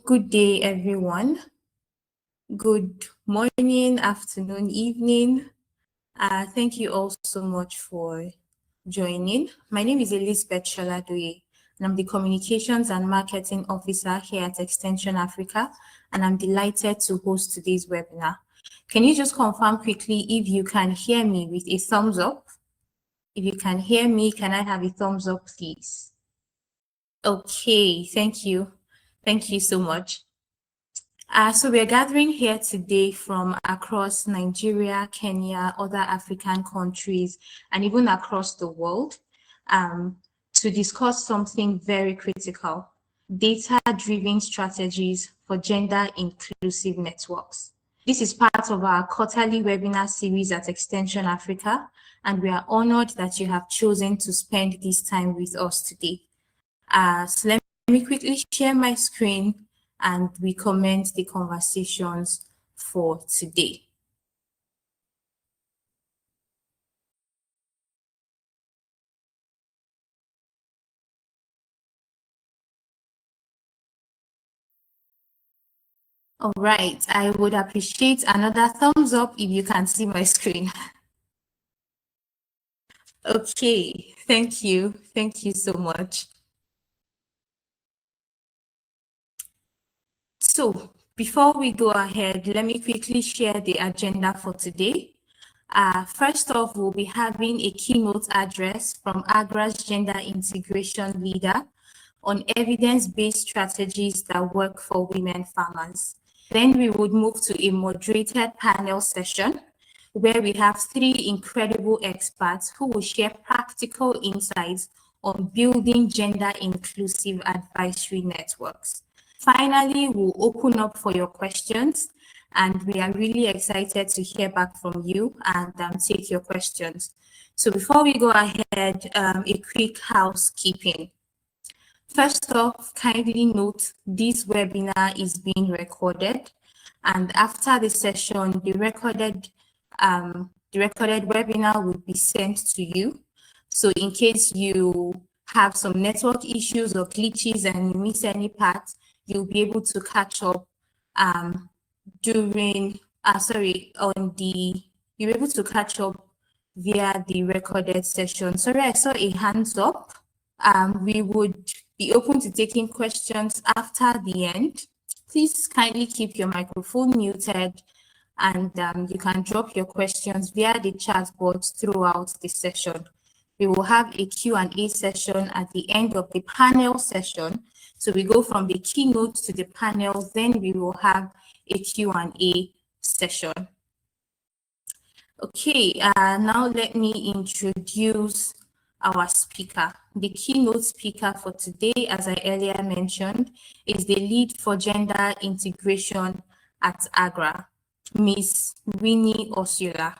Good day, everyone. Good morning, afternoon, evening. Thank you all so much for joining. My name is Elizabeth Sholadoye, and I'm the Communications and Marketing Officer here at Extension Africa, and I'm delighted to host today's webinar. Can you just confirm quickly if you can hear me with a thumbs up? If you can hear me, can I have a thumbs up, please? Okay, thank you. Thank you so much. So we're gathering here today from across Nigeria, Kenya, other African countries, and even across the world to discuss something very critical: data-driven strategies for gender-inclusive networks. This is part of our quarterly webinar series at Extension Africa, and we are honored that you have chosen to spend this time with us today. So let me quickly share my screen and we commence the conversations for today. All right, I would appreciate another thumbs up if you can see my screen. Okay, thank you. Thank you so much. So before we go ahead, let me quickly share the agenda for today. First off, we'll be having a keynote address from AGRA's gender integration leader on evidence-based strategies that work for women farmers. Then we would move to a moderated panel session where we have three incredible experts who will share practical insights on building gender-inclusive advisory networks. Finally, we'll open up for your questions, and we are really excited to hear back from you and take your questions. So before we go ahead, a quick housekeeping. First off, kindly note this webinar is being recorded, and after the session, the recorded webinar will be sent to you. So in case you have some network issues or glitches and you miss any part, you'll be able to catch up you'll be able to catch up via the recorded session. Sorry, I saw a hands up. We would be open to taking questions after the end. Please kindly keep your microphone muted, and you can drop your questions via the chat box throughout the session. We will have a Q&A session at the end of the panel session. So we go from the keynote to the panel, then we will have a Q&A session. Okay, now let me introduce our speaker. The keynote speaker for today, as I earlier mentioned, is the lead for gender integration at AGRA, Ms. Winnie Osula.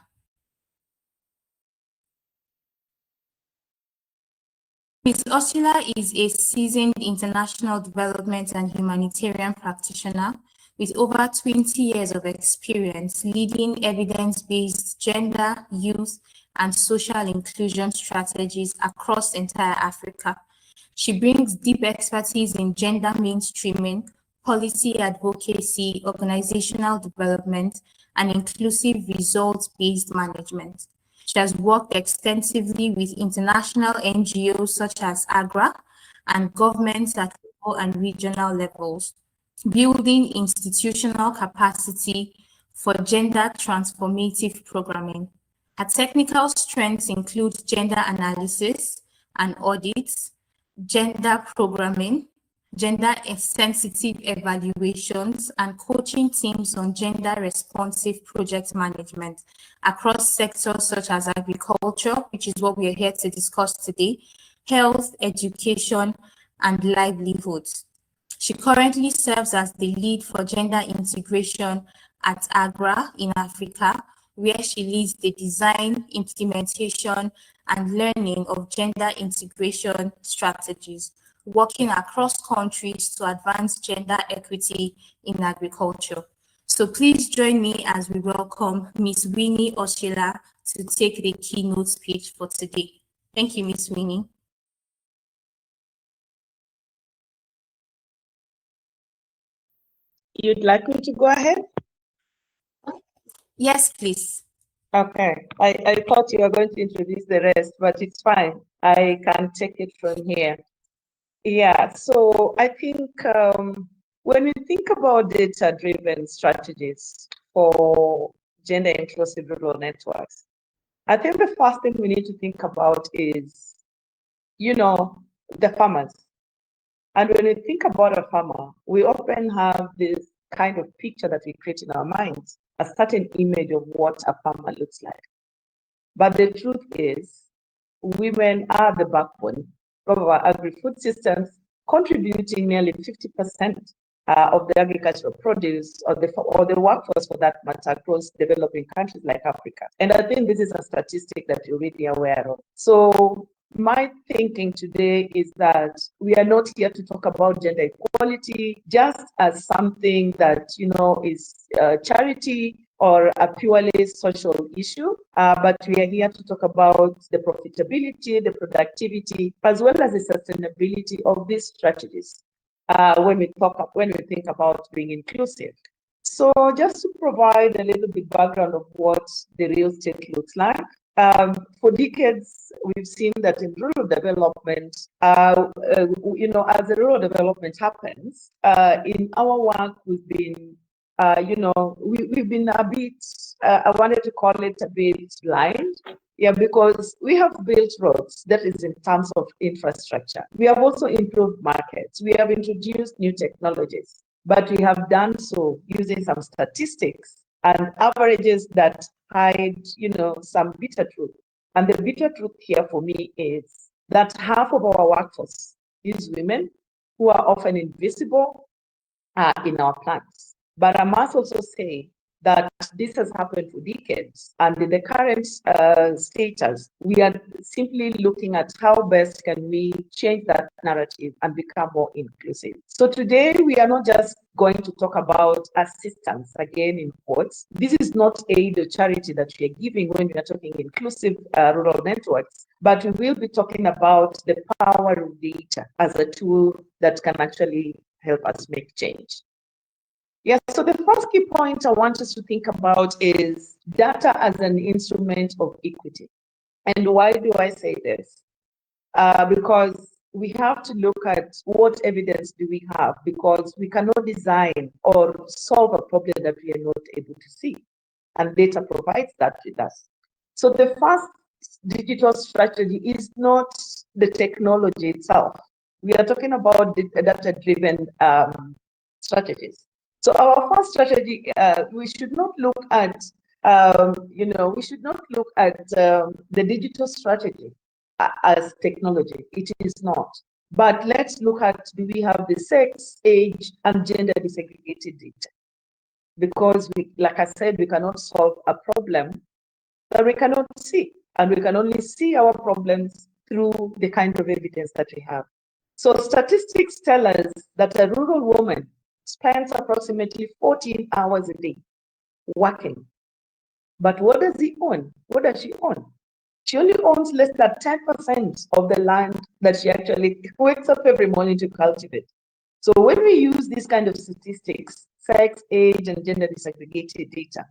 Ms. Osula is a seasoned international development and humanitarian practitioner with over 20 years of experience leading evidence-based gender, youth, and social inclusion strategies across entire Africa. She brings deep expertise in gender mainstreaming, policy advocacy, organizational development, and inclusive results-based management. She has worked extensively with international NGOs such as AGRA and governments at local and regional levels, building institutional capacity for gender transformative programming. Her technical strengths include gender analysis and audits, gender programming, gender-sensitive evaluations, and coaching teams on gender-responsive project management across sectors such as agriculture, which is what we are here to discuss today, health, education, and livelihoods. She currently serves as the lead for gender integration at AGRA in Africa, where she leads the design, implementation, and learning of gender integration strategies, working across countries to advance gender equity in agriculture. So please join me as we welcome Ms. Winnie Osula to take the keynote speech for today. Thank you, Ms. Winnie. You'd like me to go ahead? Yes, please. Okay. I thought you were going to introduce the rest, but it's fine. I can take it from here. Yeah, so I think when we think about data-driven strategies for gender inclusive rural networks, I think the first thing we need to think about is, the farmers. And when we think about a farmer, we often have this kind of picture that we create in our minds, a certain image of what a farmer looks like. But the truth is, women are the backbone of our agri-food systems, contributing nearly 50% of the agricultural produce or the workforce for that matter across developing countries like Africa. And I think this is a statistic that you're really aware of. So my thinking today is that we are not here to talk about gender equality just as something that, is charity or a purely social issue, but we are here to talk about the profitability, the productivity, as well as the sustainability of these strategies when we think about being inclusive. So just to provide a little bit background of what the real estate looks like. For decades, we've seen that in rural development, as the rural development happens, in our work, we've been we've been a bit, I wanted to call it a bit blind. Yeah, because we have built roads, that is in terms of infrastructure. We have also improved markets. We have introduced new technologies, but we have done so using some statistics and averages that hide, some bitter truth. And the bitter truth here for me is that half of our workforce is women who are often invisible in our plans. But I must also say that this has happened for decades. And in the current status, we are simply looking at how best can we change that narrative and become more inclusive. So today, we are not just going to talk about assistance, again in quotes. This is not aid or charity that we are giving when we are talking inclusive rural networks, but we will be talking about the power of data as a tool that can actually help us make change. Yes, so the first key point I want us to think about is data as an instrument of equity. And why do I say this? Because we have to look at what evidence do we have, because we cannot design or solve a problem that we are not able to see. And data provides that with us. So the first digital strategy is not the technology itself. We are talking about the data-driven strategies. So our first strategy, we should not look at, we should not look at the digital strategy as technology. It is not. But let's look at, do we have the sex, age, and gender disaggregated data? Because like I said, we cannot solve a problem that we cannot see. And we can only see our problems through the kind of evidence that we have. So statistics tell us that a rural woman spends approximately 14 hours a day working. But what does he own? What does she own? She only owns less than 10% of the land that she actually wakes up every morning to cultivate. So when we use these kind of statistics, sex, age, and gender disaggregated data,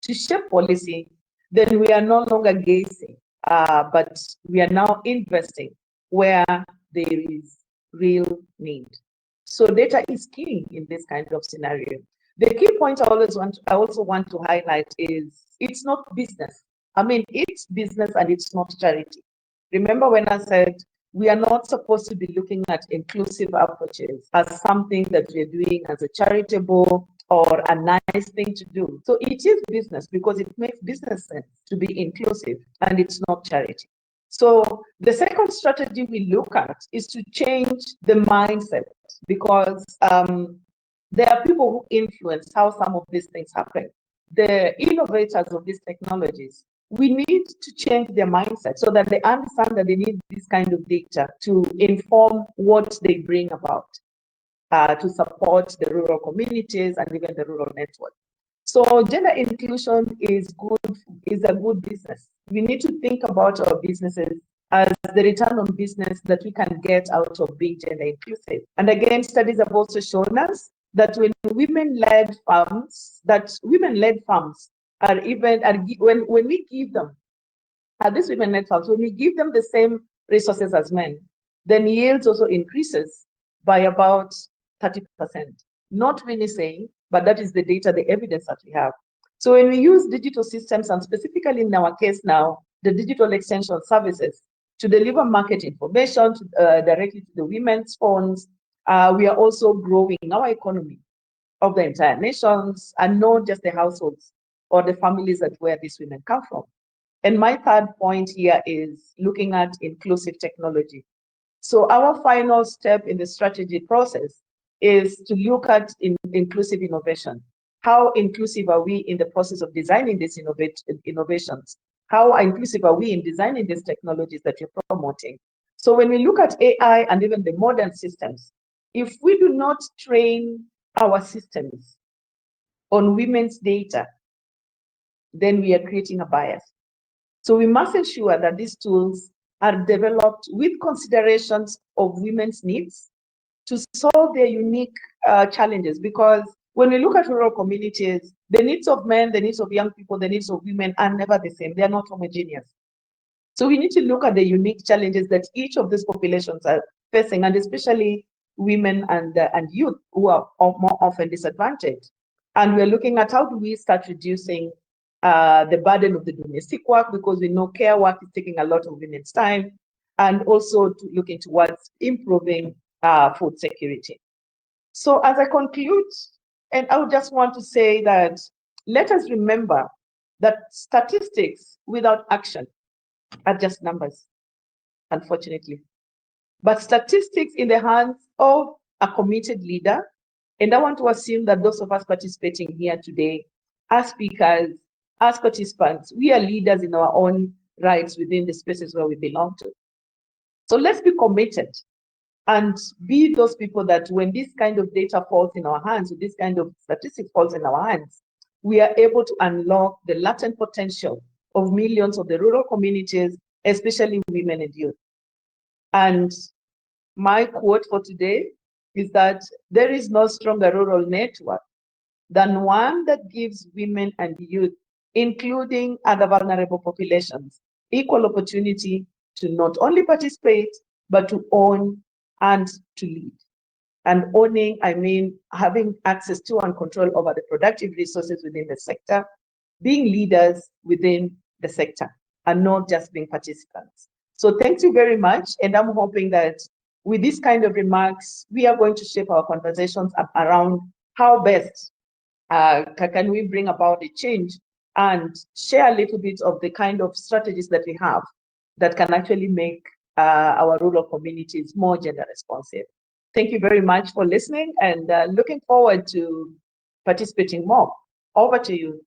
to shape policy, then we are no longer gazing, but we are now investing where there is real need. So data is key in this kind of scenario. The key point I also want to highlight is it's not business. I mean, it's business and it's not charity. Remember when I said we are not supposed to be looking at inclusive approaches as something that we're doing as a charitable or a nice thing to do. So it is business because it makes business sense to be inclusive and it's not charity. So the second strategy we look at is to change the mindset because there are people who influence how some of these things happen. The innovators of these technologies, we need to change their mindset so that they understand that they need this kind of data to inform what they bring about to support the rural communities and even the rural network. So gender inclusion is a good business. We need to think about our businesses as the return on business that we can get out of being gender inclusive. And again, studies have also shown us that when women-led farms when we give them these women-led farms, when we give them the same resources as men, then yields also increases by about 30%. Not many saying, but that is the data, the evidence that we have. So when we use digital systems, and specifically in our case now, the digital extension services, to deliver market information directly to the women's phones, we are also growing our economy of the entire nations, and not just the households or the families that where these women come from. And my third point here is looking at inclusive technology. So our final step in the strategy process is to look at inclusive innovation. How inclusive are we in the process of designing these innovations? How inclusive are we in designing these technologies that you're promoting? So when we look at AI and even the modern systems, if we do not train our systems on women's data, then we are creating a bias. So we must ensure that these tools are developed with considerations of women's needs to solve their unique challenges. Because when we look at rural communities, the needs of men, the needs of young people, the needs of women are never the same. They are not homogeneous. So we need to look at the unique challenges that each of these populations are facing, and especially women and youth who are more often disadvantaged. And we're looking at how do we start reducing the burden of the domestic work, because we know care work is taking a lot of women's time, and also to looking towards improving food security. So as I conclude, and I would just want to say that let us remember that statistics without action are just numbers, unfortunately. But statistics in the hands of a committed leader, and I want to assume that those of us participating here today, as speakers, as participants, we are leaders in our own rights within the spaces where we belong to. So let's be committed and be those people that when this kind of data falls in our hands, or this kind of statistics falls in our hands, we are able to unlock the latent potential of millions of the rural communities, especially women and youth. And my quote for today is that there is no stronger rural network than one that gives women and youth, including other vulnerable populations, equal opportunity to not only participate, but to own and to lead. And owning, I mean having access to and control over the productive resources within the sector, being leaders within the sector, and not just being participants. So thank you very much. And I'm hoping that with this kind of remarks, we are going to shape our conversations around how best can we bring about a change, and share a little bit of the kind of strategies that we have that can actually make our rural communities more gender responsive. Thank you very much for listening, and looking forward to participating more. Over to you.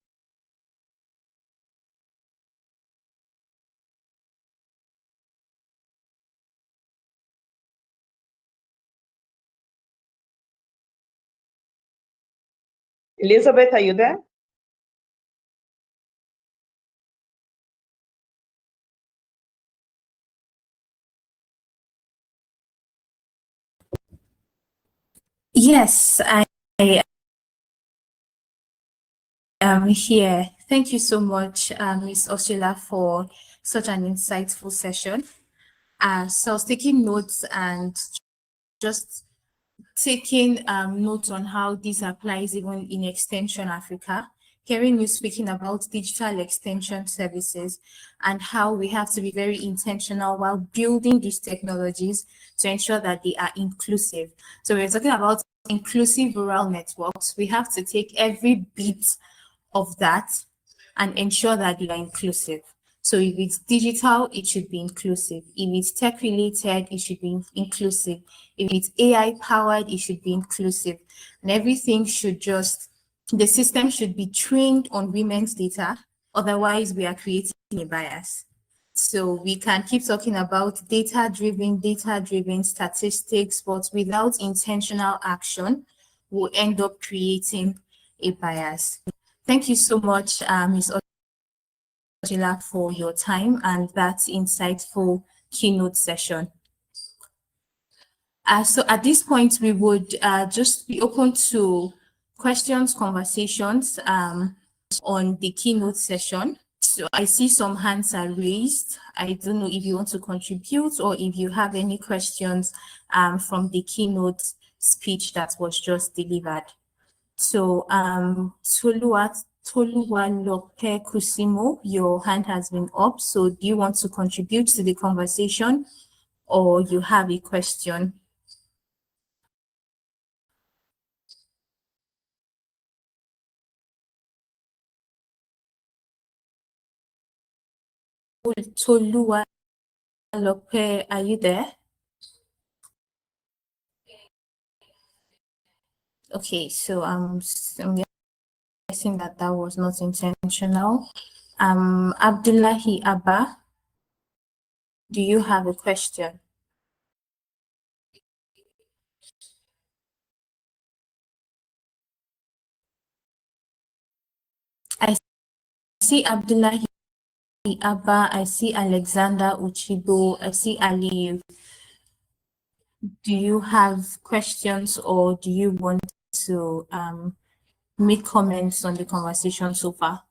Elizabeth, are you there? Yes, I am here. Thank you so much, Ms. Ursula, for such an insightful session. So I was taking notes and just taking notes on how this applies even in Extension Africa, hearing you speaking about digital extension services and how we have to be very intentional while building these technologies to ensure that they are inclusive. So we're talking about inclusive rural networks. We have to take every bit of that and ensure that they are inclusive. So if it's digital, it should be inclusive. If it's tech related, it should be inclusive. If it's AI powered, it should be inclusive. And everything should just, the system should be trained on women's data. Otherwise, we are creating a bias. So we can keep talking about data-driven statistics, but without intentional action, we'll end up creating a bias. Thank you so much, Ms. Angela, for your time and that insightful keynote session. So at this point, we would just be open to questions, conversations on the keynote session. So I see some hands are raised. I don't know if you want to contribute or if you have any questions from the keynote speech that was just delivered. So Toluwalope Kusimo, your hand has been up. So do you want to contribute to the conversation or you have a question? Toluwalope, are you there? Okay, so I'm guessing that that was not intentional. Abdullahi Abba, do you have a question? I see Abdullahi Abba, I see Alexander Uchibo, I see Ali. Do you have questions or do you want to make comments on the conversation so far?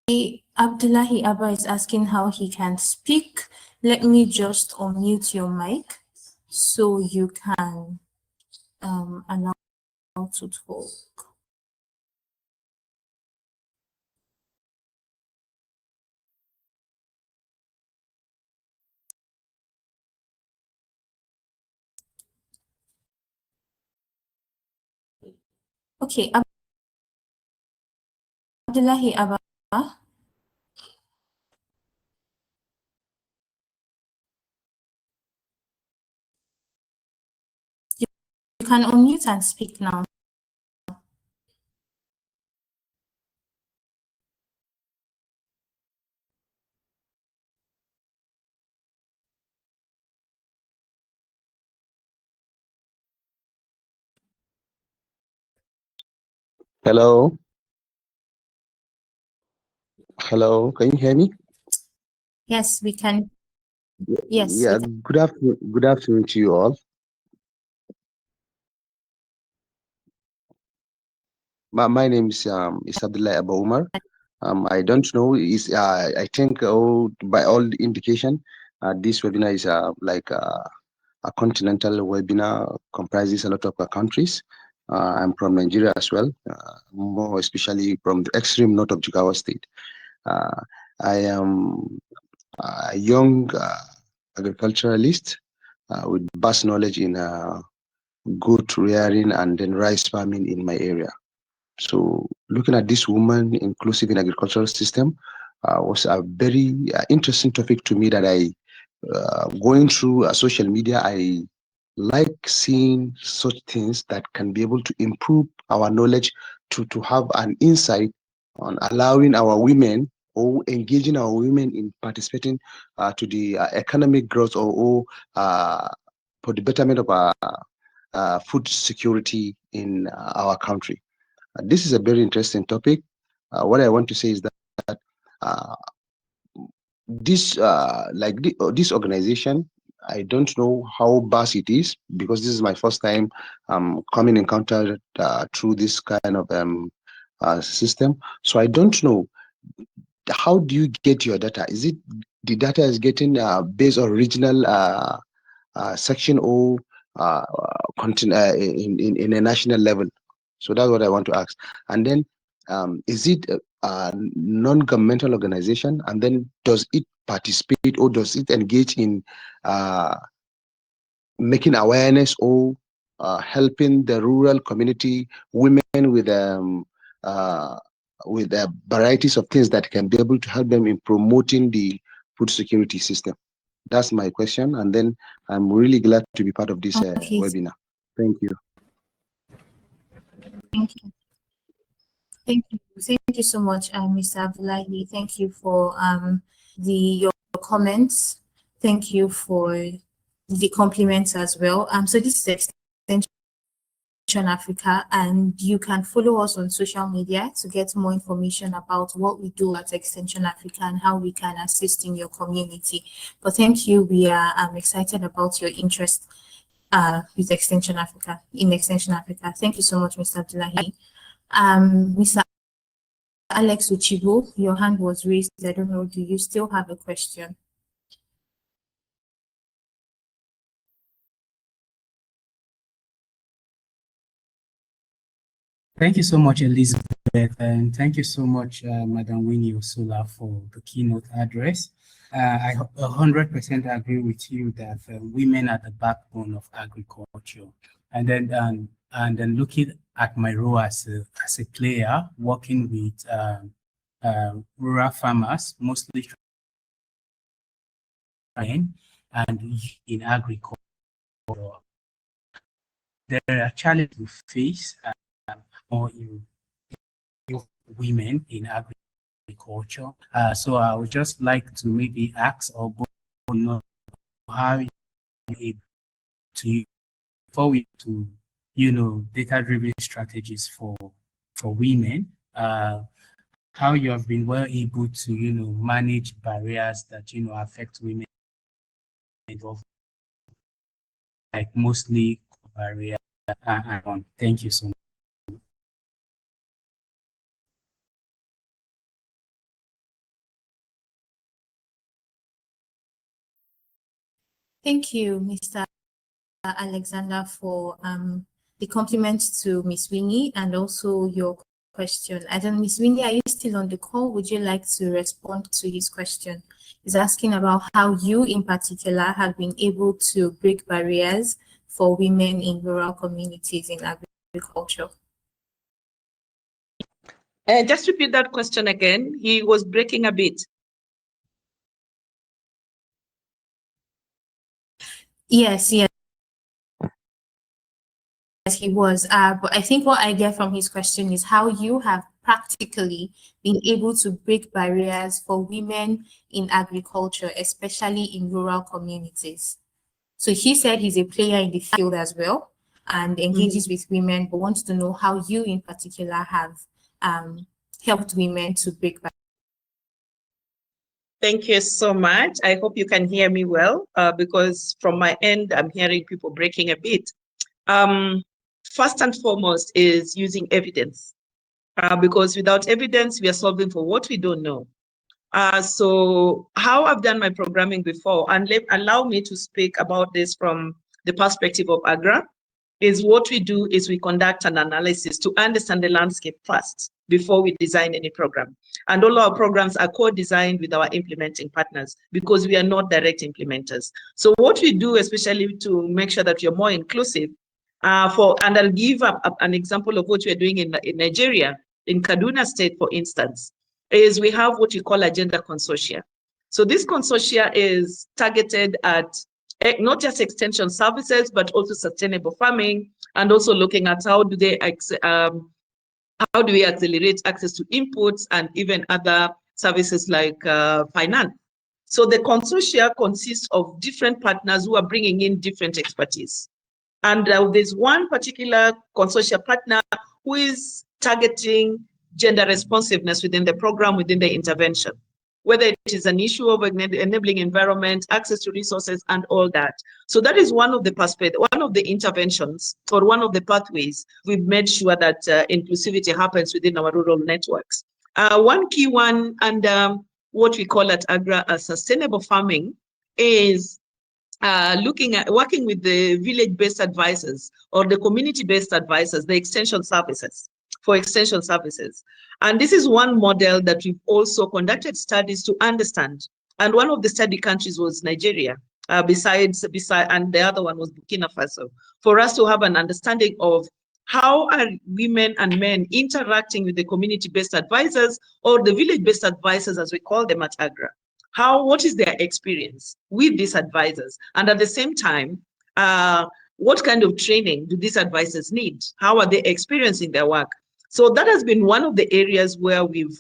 Okay, Abdullahi Abba is asking how he can speak. Let me just unmute your mic so you can allow to talk. Okay, Abdullahi Abba, you can unmute and speak now. Hello. Hello. Can you hear me? Yes, we can. Yes, we Yeah. can. Good afternoon. Good afternoon to you all. My name is Abdullah Abba Umar. I don't know. I think by all indication, this webinar is like a continental webinar, comprises a lot of countries. I'm from Nigeria as well, more especially from the extreme north of Jigawa State. I am a young agriculturalist with vast knowledge in goat rearing and then rice farming in my area. So looking at this woman inclusive in agricultural system was a very interesting topic to me that I, going through social media, I like seeing such things that can be able to improve our knowledge to have an insight on allowing our women or engaging our women in participating to the economic growth or for the betterment of our food security in our country. This is a very interesting topic. What I want to say is that uh, this organization, I don't know how vast it is because this is my first time coming in contact through this kind of system. So I don't know, how do you get your data? Is it the data is getting based on regional section or in a national level? So that's what I want to ask. And then, is it a non-governmental organization? And then, does it participate or does it engage in making awareness or helping the rural community women uh, with varieties of things that can be able to help them in promoting the food security system? That's my question. And then I'm really glad to be part of this Okay, webinar. Thank you. thank you. Thank you. Thank you so much, Mr. Abdullahi. Thank you for your comments. Thank you for the compliments as well. So this is extension Africa, and you can follow us on social media to get more information about what we do at Extension Africa and how we can assist in your community. But thank you. We are excited about your interest with Extension Africa, in Extension Africa. Thank you so much, Mr. Abdullahi. Mr. Alex Uchibo, your hand was raised. I don't know, do you still have a question? Thank you so much, Elizabeth, and thank you so much, Madam Winnie Osula, for the keynote address. I 100% agree with you that women are the backbone of agriculture. And then looking at my role as a player, working with rural farmers, mostly and in agriculture, there are challenges we face more in women in agriculture. So I would just like to maybe ask or know how you able to before we to data-driven strategies for women. How you have been well able to manage barriers that affect women, like mostly barrier. Thank you so much. Thank you, Mr. Alexander, for the compliments to Ms. Winnie and also your question. I don't, Ms. Winnie, are you still on the call? Would you like to respond to his question? He's asking about how you in particular have been able to break barriers for women in rural communities in agriculture. Just repeat that question again. He was breaking a bit. Yes, yes. Yes, he was. But I think what I get from his question is how you have practically been able to break barriers for women in agriculture, especially in rural communities. So he said he's a player in the field as well and engages with women, but wants to know how you in particular have helped women to break barriers. Thank you so much. I hope you can hear me well because from my end, I'm hearing people breaking a bit. First and foremost is using evidence because without evidence, we are solving for what we don't know. So how I've done my programming before, and allow me to speak about this from the perspective of AGRA, is what we do is we conduct an analysis to understand the landscape first before we design any program. And all our programs are co-designed with our implementing partners because we are not direct implementers. So what we do, especially to make sure that you're more inclusive, and I'll give an example of what we're doing in Nigeria, in Kaduna State, for instance, is we have what we call agenda consortia. So this consortia is targeted at not just extension services, but also sustainable farming, and also looking at how do we accelerate access to inputs and even other services like finance. So the consortia consists of different partners who are bringing in different expertise. And there's one particular consortia partner who is targeting gender responsiveness within the program, within the intervention, whether it is an issue of enabling environment, access to resources, and all that. So that is one of the one of the interventions, or one of the pathways we've made sure that inclusivity happens within our rural networks. One key one, and what we call at AGRA as sustainable farming, is working with the village-based advisors or the community-based advisors, the extension services, for extension services. And this is one model that we've also conducted studies to understand. And one of the study countries was Nigeria, and the other one was Burkina Faso, for us to have an understanding of how are women and men interacting with the community-based advisors or the village-based advisors, as we call them at AGRA. What is their experience with these advisors? And at the same time, what kind of training do these advisors need? How are they experiencing their work? So that has been one of the areas where we've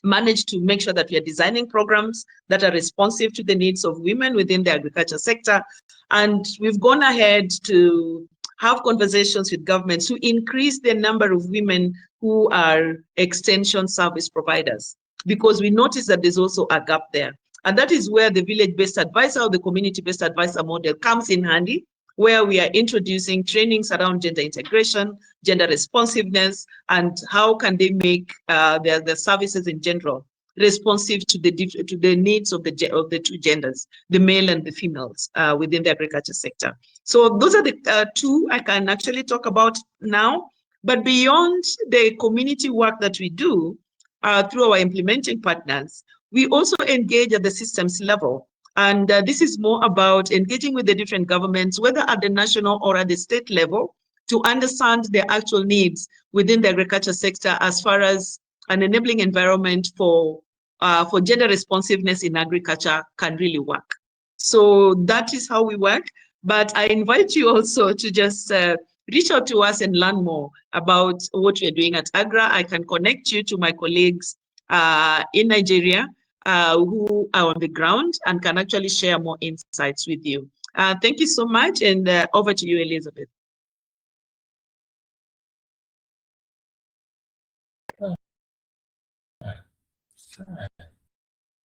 managed to make sure that we are designing programs that are responsive to the needs of women within the agriculture sector. And we've gone ahead to have conversations with governments to increase the number of women who are extension service providers, because we notice that there's also a gap there. And that is where the village-based advisor or the community-based advisor model comes in handy, where we are introducing trainings around gender integration, gender responsiveness, and how can they make their services in general responsive to the needs of the two genders, the male and the females within the agriculture sector. So those are the two I can actually talk about now. But beyond the community work that we do through our implementing partners, we also engage at the systems level. And this is more about engaging with the different governments, whether at the national or at the state level, to understand the actual needs within the agriculture sector as far as an enabling environment for gender responsiveness in agriculture can really work. So that is how we work. But I invite you also to just reach out to us and learn more about what we're doing at AGRA. I can connect you to my colleagues in Nigeria who are on the ground and can actually share more insights with you. Thank you so much, and over to you, Elizabeth.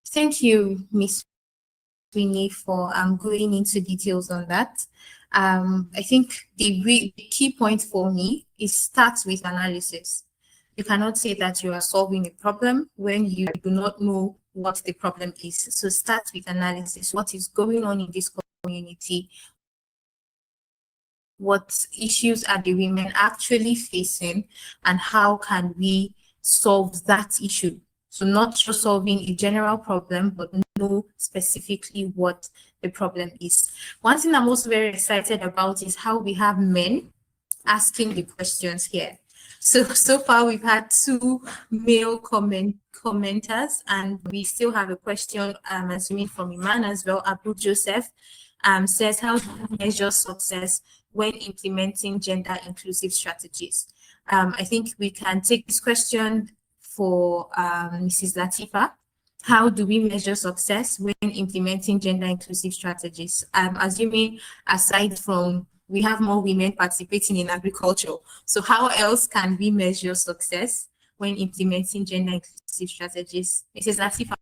Thank you, Ms. Winnie, for going into details on that. I think the key point for me is start with analysis. You cannot say that you are solving a problem when you do not know what the problem is. So start with analysis. What is going on in this community? What issues are the women actually facing, and how can we solve that issue? So not just solving a general problem, but know specifically what the problem is. One thing I'm also very excited about is how we have men asking the questions here. So far we've had 2 male commenters, and we still have a question, assuming from Iman as well. Abu Joseph says, how do you measure success when implementing gender inclusive strategies? I think we can take this question for Mrs. Latifa. How do we measure success when implementing gender inclusive strategies? I'm assuming, aside from we have more women participating in agriculture, so how else can we measure success when implementing gender inclusive strategies? Mrs. Latifa.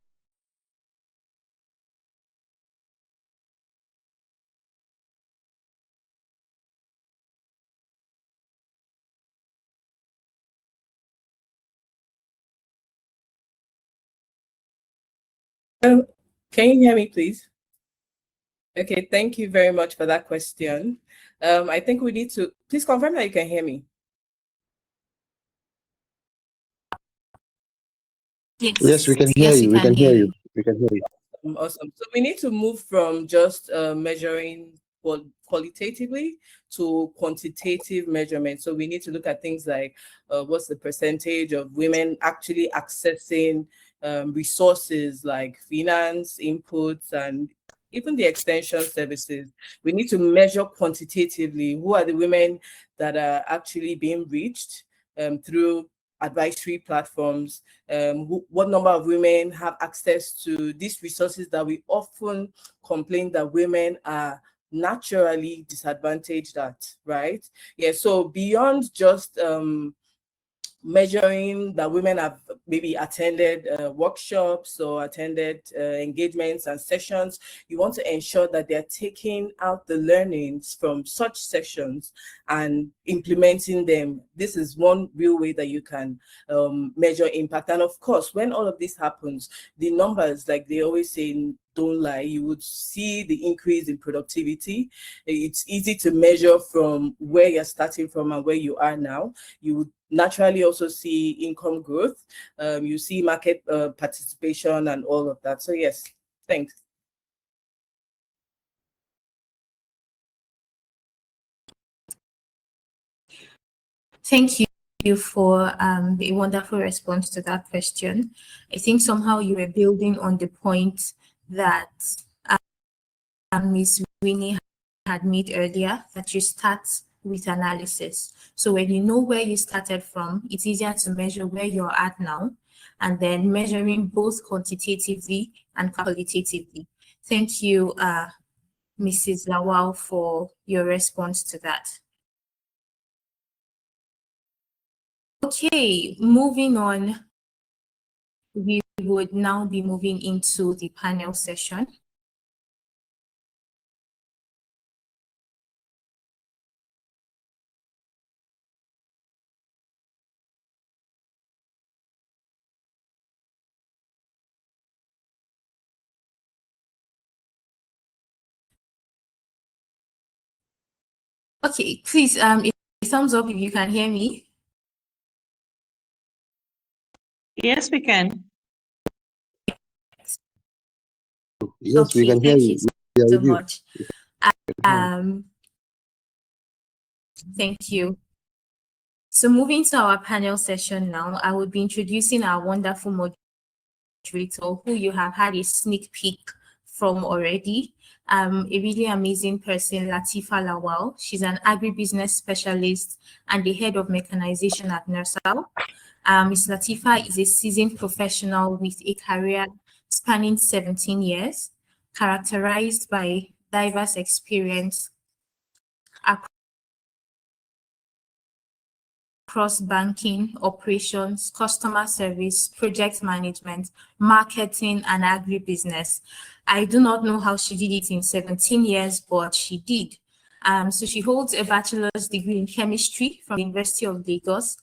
Can you hear me, please? Okay, thank you very much for that question. I think we need to, please confirm that you can hear me. Yes, we can hear you. We can hear you. We can hear you. Awesome. So we need to move from just measuring qualitatively to quantitative measurement. So we need to look at things like what's the percentage of women actually accessing resources like finance, inputs, and even the extension services. We need to measure quantitatively who are the women that are actually being reached through advisory platforms, what number of women have access to these resources that we often complain that women are naturally disadvantaged at, right? Yeah, so beyond just measuring that women have maybe attended workshops or attended engagements and sessions, you want to ensure that they're taking out the learnings from such sessions and implementing them. This is one real way that you can measure impact. And of course, when all of this happens, the numbers, like they always say, don't lie, you would see the increase in productivity. It's easy to measure from where you're starting from and where you are now. You would naturally also see income growth. You see market participation and all of that. So yes, thanks. Thank you for the wonderful response to that question. I think somehow you were building on the point that Ms. Winnie had made earlier, that you start with analysis. So when you know where you started from, it's easier to measure where you're at now, and then measuring both quantitatively and qualitatively. Thank you, Mrs. Lawal, for your response to that. Okay, moving on, we would now be moving into the panel session. Okay, please, a thumbs up if you can hear me. Yes, we can. Yes, we Okay, can hear thank you. you We are so with you. much. Thank you. So moving to our panel session now, I will be introducing our wonderful moderator who you have had a sneak peek from already. A really amazing person, Latifa Lawal. She's an agribusiness specialist and the head of mechanization at Nursal. Ms. Latifa is a seasoned professional with a career spanning 17 years, characterized by diverse experience across banking, operations, customer service, project management, marketing, and agribusiness. I do not know how she did it in 17 years, but she did. So she holds a bachelor's degree in chemistry from the University of Lagos,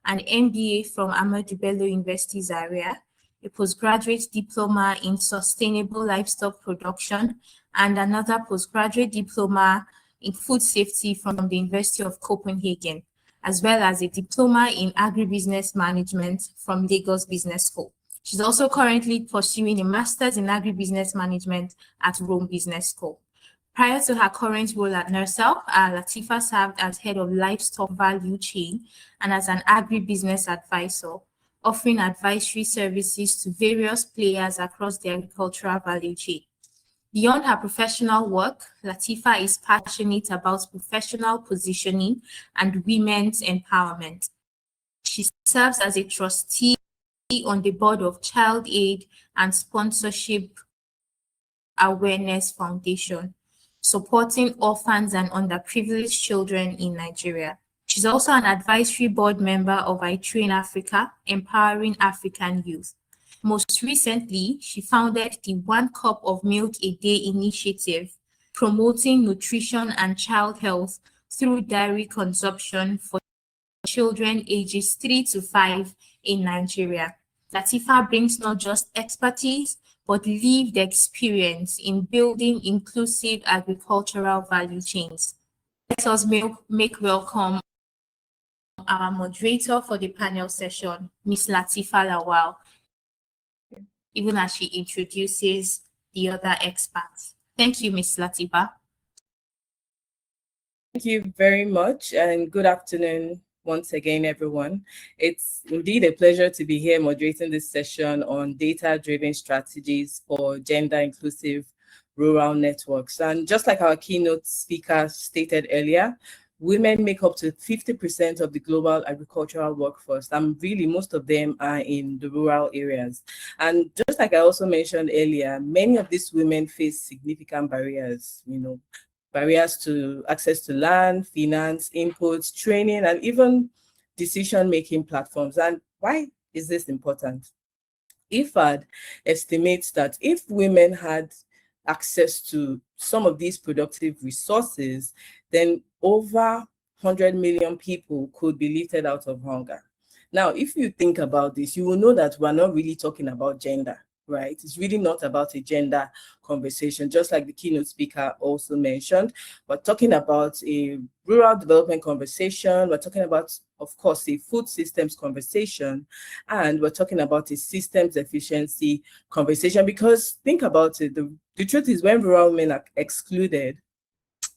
an MBA from Ahmadu Bello University Zaria, a postgraduate diploma in sustainable livestock production, and another postgraduate diploma in food safety from the University of Copenhagen, as well as a diploma in agribusiness management from Lagos Business School. She's also currently pursuing a master's in agribusiness management at Rome Business School. Prior to her current role at Nursal, Latifa served as head of livestock value chain and as an agribusiness advisor, offering advisory services to various players across the agricultural value chain. Beyond her professional work, Latifa is passionate about professional positioning and women's empowerment. She serves as a trustee on the board of Child Aid and Sponsorship Awareness Foundation, supporting orphans and underprivileged children in Nigeria. She's also an advisory board member of I Train Africa, empowering African youth. Most recently, she founded the One Cup of Milk a Day initiative, promoting nutrition and child health through dairy consumption for children ages 3 to 5 in Nigeria. Latifa brings not just expertise, but lived experience in building inclusive agricultural value chains. Let us make welcome our moderator for the panel session, Ms. Latifa Lawal, even as she introduces the other experts. Thank you, Ms. Latifa. Thank you very much, and good afternoon once again, everyone. It's indeed a pleasure to be here moderating this session on data-driven strategies for gender-inclusive rural networks. And just like our keynote speaker stated earlier, women make up to 50% of the global agricultural workforce, and really most of them are in the rural areas. And just like I also mentioned earlier, many of these women face significant barriers, barriers to access to land, finance, inputs, training, and even decision-making platforms. And why is this important? IFAD estimates that if women had access to some of these productive resources, then over 100 million people could be lifted out of hunger. Now, if you think about this, you will know that we're not really talking about gender, right? It's really not about a gender conversation, just like the keynote speaker also mentioned. We're talking about a rural development conversation. We're talking about, of course, a food systems conversation, and we're talking about a systems efficiency conversation, because think about it, the truth is when rural women are excluded,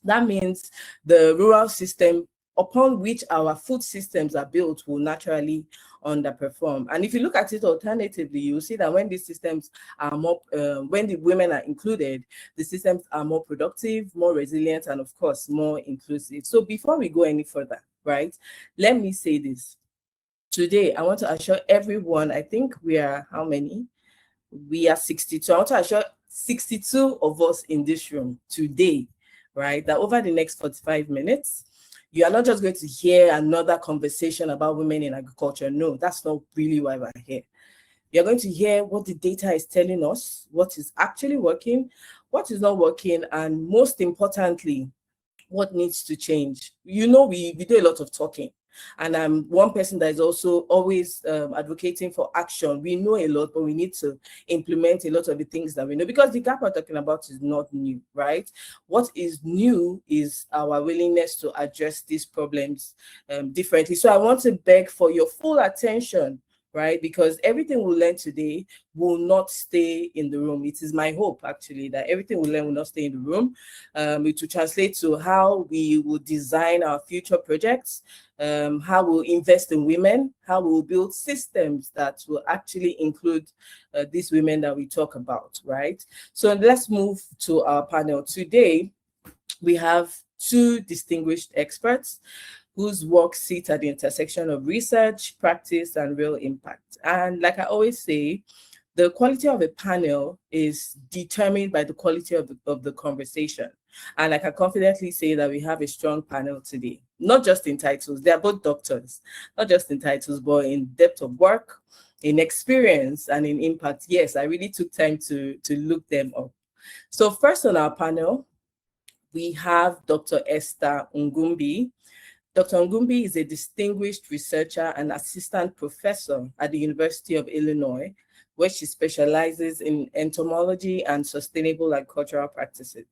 that means the rural system upon which our food systems are built will naturally underperform. And if you look at it alternatively, you'll see that when these systems are more, when the women are included, the systems are more productive, more resilient, and of course, more inclusive. So before we go any further, right, let me say this. Today, I want to assure everyone, I think we are, how many? We are 62. I want to assure 62 of us in this room today, right, that over the next 45 minutes, You are not just going to hear another conversation about women in agriculture. No, that's not really why we're here. You're going to hear what the data is telling us, what is actually working, what is not working, and most importantly, what needs to change. You know, we do a lot of talking, and I'm one person that is also always advocating for action. We know a lot, but we need to implement a lot of the things that we know, because the gap we're talking about is not new, right? What is new is our willingness to address these problems differently. So I want to beg for your full attention, right? Because everything we'll learn today will not stay in the room. It is my hope, actually, that everything we learn will not stay in the room. It will translate to how we will design our future projects, how we'll invest in women, how we'll build systems that will actually include these women that we talk about, right? So let's move to our panel. Today, we have two distinguished experts whose work sits at the intersection of research, practice, and real impact. And like I always say, the quality of a panel is determined by the quality of the conversation. And I can confidently say that we have a strong panel today, not just in titles. They are both doctors, not just in titles, but in depth of work, in experience, and in impact. Yes, I really took time to look them up. So first on our panel, we have Dr. Esther Ngumbi. Dr. Ngumbi is a distinguished researcher and assistant professor at the University of Illinois, where she specializes in entomology and sustainable agricultural practices.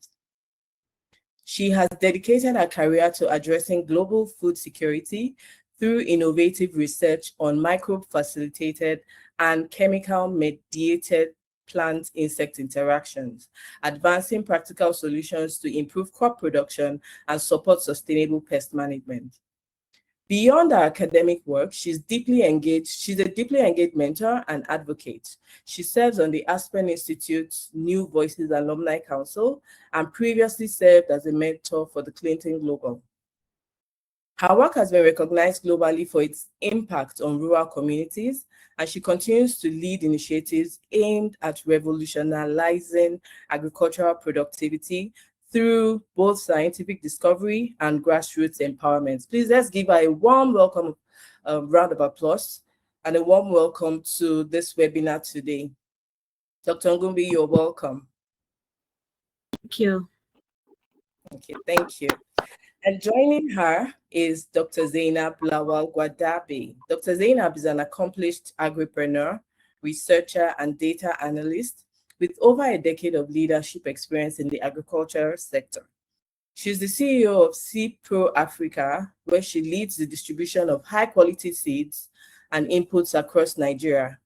She has dedicated her career to addressing global food security through innovative research on microbe-facilitated and chemical-mediated plant-insect interactions, advancing practical solutions to improve crop production and support sustainable pest management. Beyond her academic work, she's a deeply engaged mentor and advocate. She serves on the Aspen Institute's New Voices Alumni Council and previously served as a mentor for the Clinton Global. Her work has been recognized globally for its impact on rural communities, and she continues to lead initiatives aimed at revolutionizing agricultural productivity through both scientific discovery and grassroots empowerment. Please, let's give her a warm welcome, round of applause, and a warm welcome to this webinar today. Dr. Ngumbi, you're welcome. Thank you. Okay, thank you. And joining her is Dr. Zainab Lawal Gwadabe. Dr. Zainab is an accomplished agripreneur, researcher, and data analyst with over a decade of leadership experience in the agriculture sector. She's the CEO of Seed Pro Africa, where she leads the distribution of high-quality seeds and inputs across Nigeria,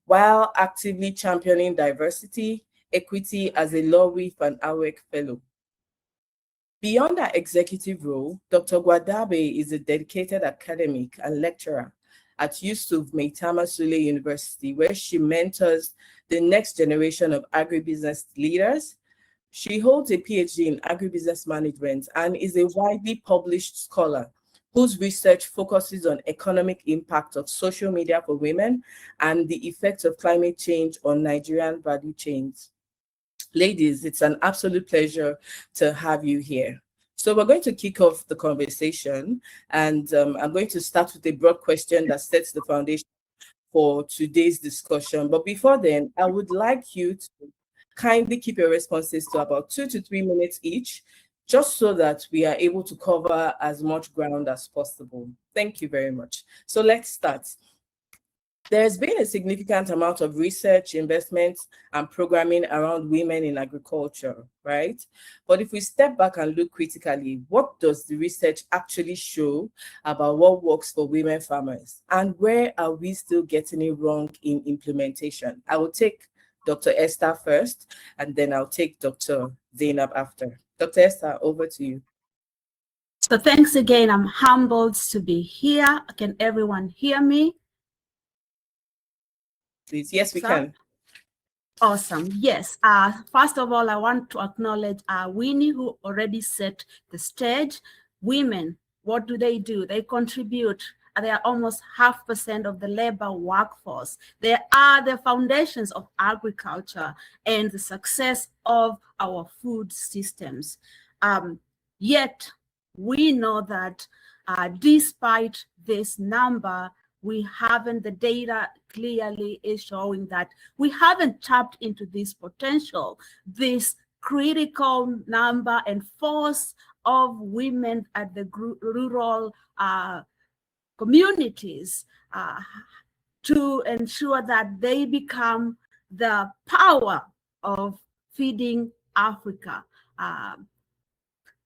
while actively championing diversity, equity as a LawWeave and AWEC fellow. Beyond her executive role, Dr. Gwadabe is a dedicated academic and lecturer at Yusuf Maitama Sule University, where she mentors the next generation of agribusiness leaders. She holds a PhD in agribusiness management and is a widely published scholar whose research focuses on economic impact of social media for women and the effects of climate change on Nigerian value chains. Ladies, it's an absolute pleasure to have you here. So we're going to kick off the conversation, and I'm going to start with a broad question that sets the foundation for today's discussion. But before then, I would like you to kindly keep your responses to about 2 to 3 minutes each, just so that we are able to cover as much ground as possible. Thank you very much. So let's start. There's been a significant amount of research, investments, and programming around women in agriculture, right? But if we step back and look critically, what does the research actually show about what works for women farmers? And where are we still getting it wrong in implementation? I will take Dr. Esther first, and then I'll take Dr. Zainab after. Dr. Esther, over to you. So thanks again. I'm humbled to be here. Can everyone hear me? Please. Yes, we can. Awesome. Yes. First of all, I want to acknowledge Winnie, who already set the stage. Women, what do? They contribute. They are almost 0.5% of the labor workforce. They are the foundations of agriculture and the success of our food systems. Yet, we know that despite this number, the data clearly is showing that we haven't tapped into this potential, this critical number and force of women at the rural communities to ensure that they become the power of feeding Africa.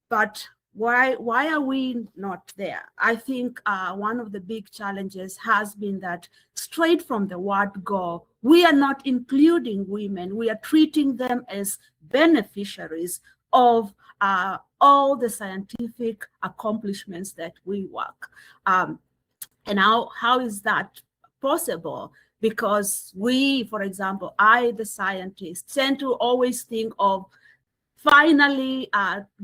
But why are we not there? I think one of the big challenges has been that straight from the word go, we are not including women. We are treating them as beneficiaries of all the scientific accomplishments that we work. And how is that possible? Because we, for example, the scientist, tend to always think of finally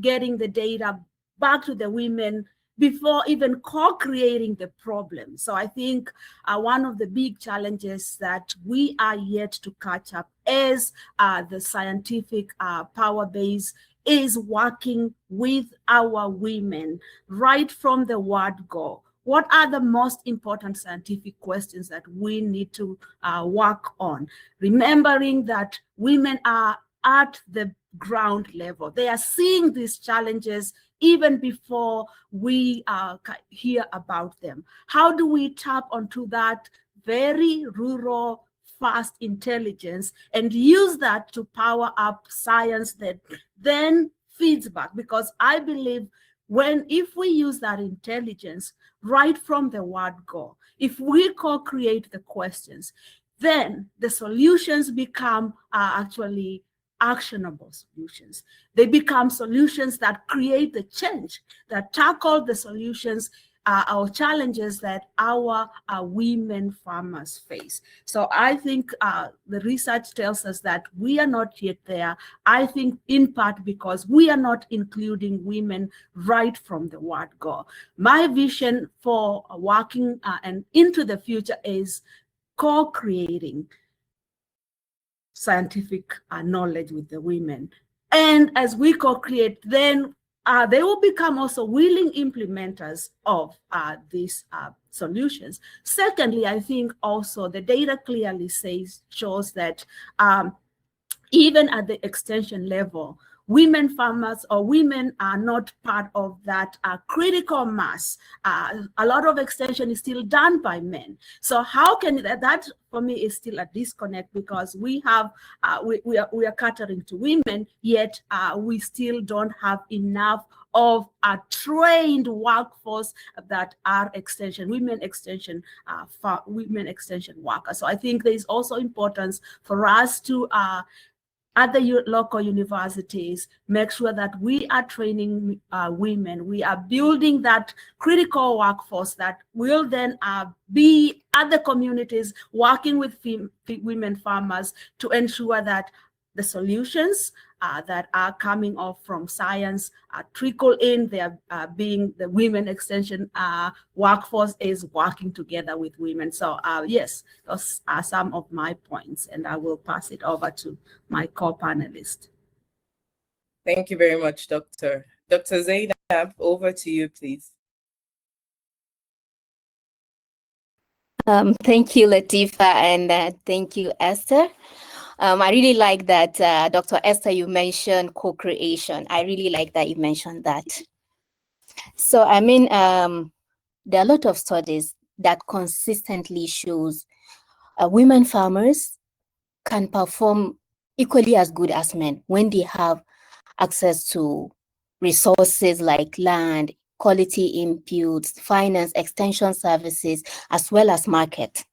getting the data back to the women before even co-creating the problem. So I think one of the big challenges that we are yet to catch up as the scientific power base is working with our women right from the word go. What are the most important scientific questions that we need to work on? Remembering that women are at the ground level. They are seeing these challenges even before we hear about them. How do we tap onto that very rural, fast intelligence and use that to power up science that then feeds back? Because I believe if we use that intelligence right from the word go, if we co-create the questions, then the solutions become actually actionable solutions. They become solutions that create the change, that tackle the solutions or challenges that our women farmers face. So I think the research tells us that we are not yet there. I think in part because we are not including women right from the word go. My vision for working and into the future is co-creating scientific knowledge with the women. And as we co-create, then they will become also willing implementers of these solutions. Secondly, I think also the data clearly shows that even at the extension level, women farmers or women are not part of that critical mass. A lot of extension is still done by men. So how can that for me is still a disconnect, because we have we are catering to women, yet we still don't have enough of a trained workforce that are women extension workers. So I think there is also importance for us to at the local universities, make sure that we are training women. We are building that critical workforce that will then be at the communities, working with women farmers to ensure that the solutions that are coming off from science trickle in. They're being the women extension workforce is working together with women. So yes, those are some of my points, and I will pass it over to my co-panelist. Thank you very much, Doctor. Dr. Zainab, over to you, please. Thank you, Latifa, and thank you, Esther. I really like that, Dr. Esther, you mentioned co-creation. I really like that you mentioned that. So, I mean, there are a lot of studies that consistently shows women farmers can perform equally as good as men when they have access to resources like land, quality inputs, finance, extension services, as well as market.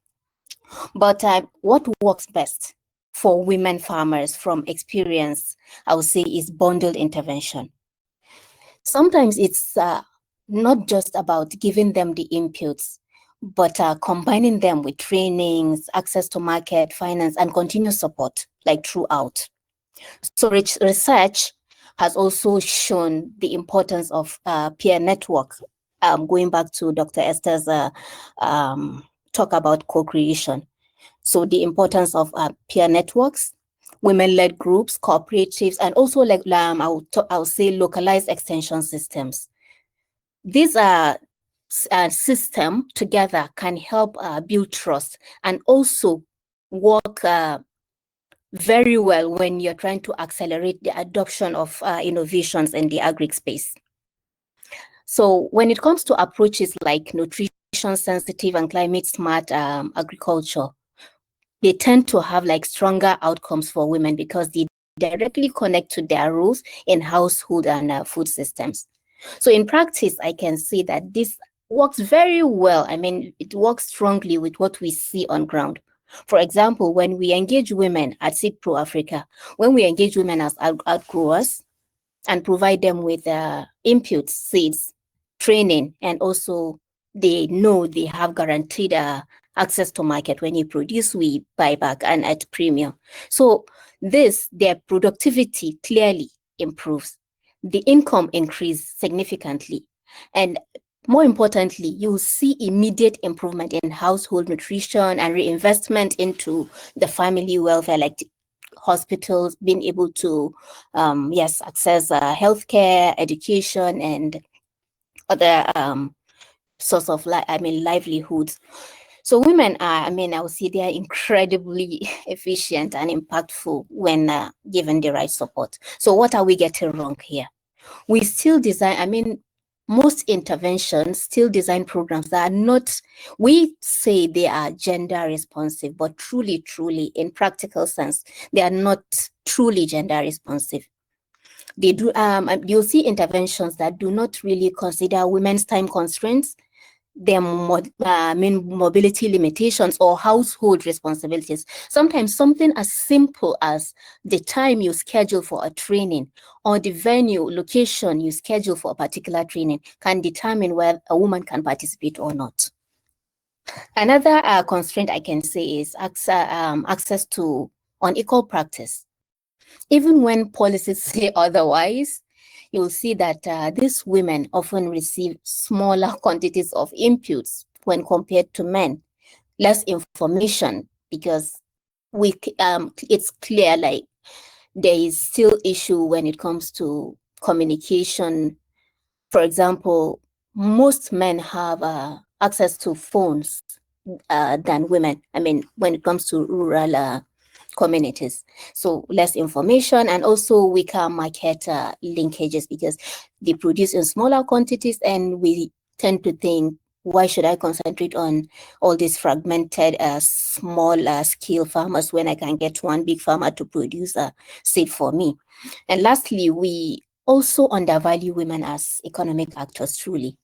But what works best for women farmers from experience, I would say, is bundled intervention. Sometimes it's not just about giving them the inputs, but combining them with trainings, access to market, finance, and continuous support, like throughout. So research has also shown the importance of peer network, going back to Dr. Esther's talk about co-creation. So the importance of peer networks, women-led groups, cooperatives, and also like I'll say localized extension systems. These system together can help build trust and also work very well when you're trying to accelerate the adoption of innovations in the agri space. So when it comes to approaches like nutrition sensitive and climate smart agriculture, they tend to have like stronger outcomes for women because they directly connect to their roles in household and food systems. So in practice, I can see that this works very well. I mean, it works strongly with what we see on ground. For example, when we engage women at Seed Pro Africa, when we engage women as outgrowers and provide them with inputs, seeds, training, and also they know they have guaranteed access to market. When you produce, we buy back and at premium. So their productivity clearly improves. The income increase significantly. And more importantly, you'll see immediate improvement in household nutrition and reinvestment into the family welfare, like hospitals being able to, access healthcare, education, and other source of livelihoods. So women are, I would say they are incredibly efficient and impactful when given the right support. So what are we getting wrong here? We still design, most interventions still design programs that are not, we say they are gender responsive, but truly, in practical sense, they are not truly gender responsive. They do, you'll see interventions that do not really consider women's time constraints, their mobility limitations or household responsibilities. Sometimes something as simple as the time you schedule for a training or the venue, location you schedule for a particular training can determine whether a woman can participate or not. Another constraint I can say is access to unequal practice. Even when policies say otherwise, you'll see that these women often receive smaller quantities of inputs when compared to men, less information, because it's clear like there is still issue when it comes to communication. For example, most men have access to phones than women. When it comes to rural communities. So less information and also weaker market linkages because they produce in smaller quantities and we tend to think, why should I concentrate on all these fragmented small scale farmers when I can get one big farmer to produce a seed for me? And lastly, we also undervalue women as economic actors truly.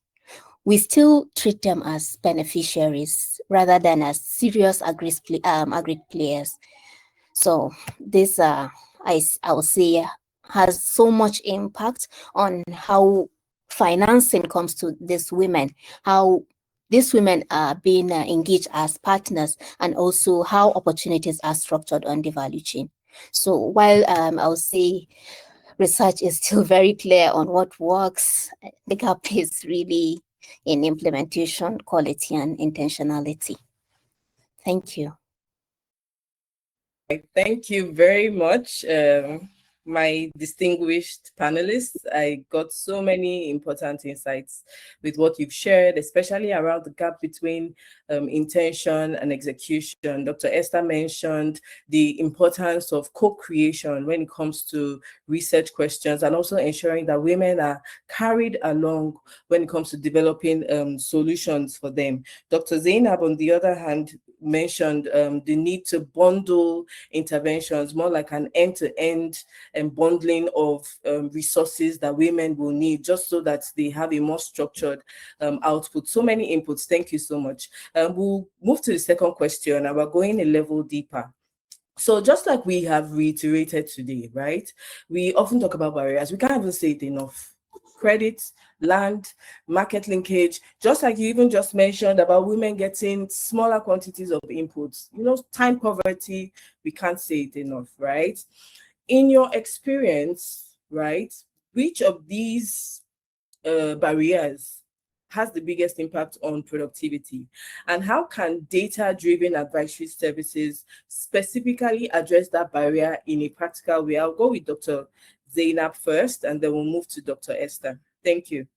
We still treat them as beneficiaries rather than as serious agri players. So this, I would say, has so much impact on how financing comes to these women, how these women are being engaged as partners, and also how opportunities are structured on the value chain. So while I would say research is still very clear on what works, the gap is really in implementation, quality, and intentionality. Thank you. Thank you very much, my distinguished panelists. I got so many important insights with what you've shared, especially around the gap between intention and execution. Dr. Esther mentioned the importance of co-creation when it comes to research questions and also ensuring that women are carried along when it comes to developing solutions for them. Dr. Zainab, on the other hand, mentioned the need to bundle interventions, more like an end-to-end and bundling of resources that women will need just so that they have a more structured output. So many inputs. Thank you so much. We'll move to the second question and we're going a level deeper. So just like we have reiterated today, right? We often talk about barriers. We can't even say it enough. Credit, land, market linkage, just like you even just mentioned about women getting smaller quantities of inputs, time poverty, we can't say it enough, right? In your experience, right, which of these barriers has the biggest impact on productivity? And how can data-driven advisory services specifically address that barrier in a practical way? I'll go with Dr. Zainab first, and then we'll move to Dr. Esther. Thank you.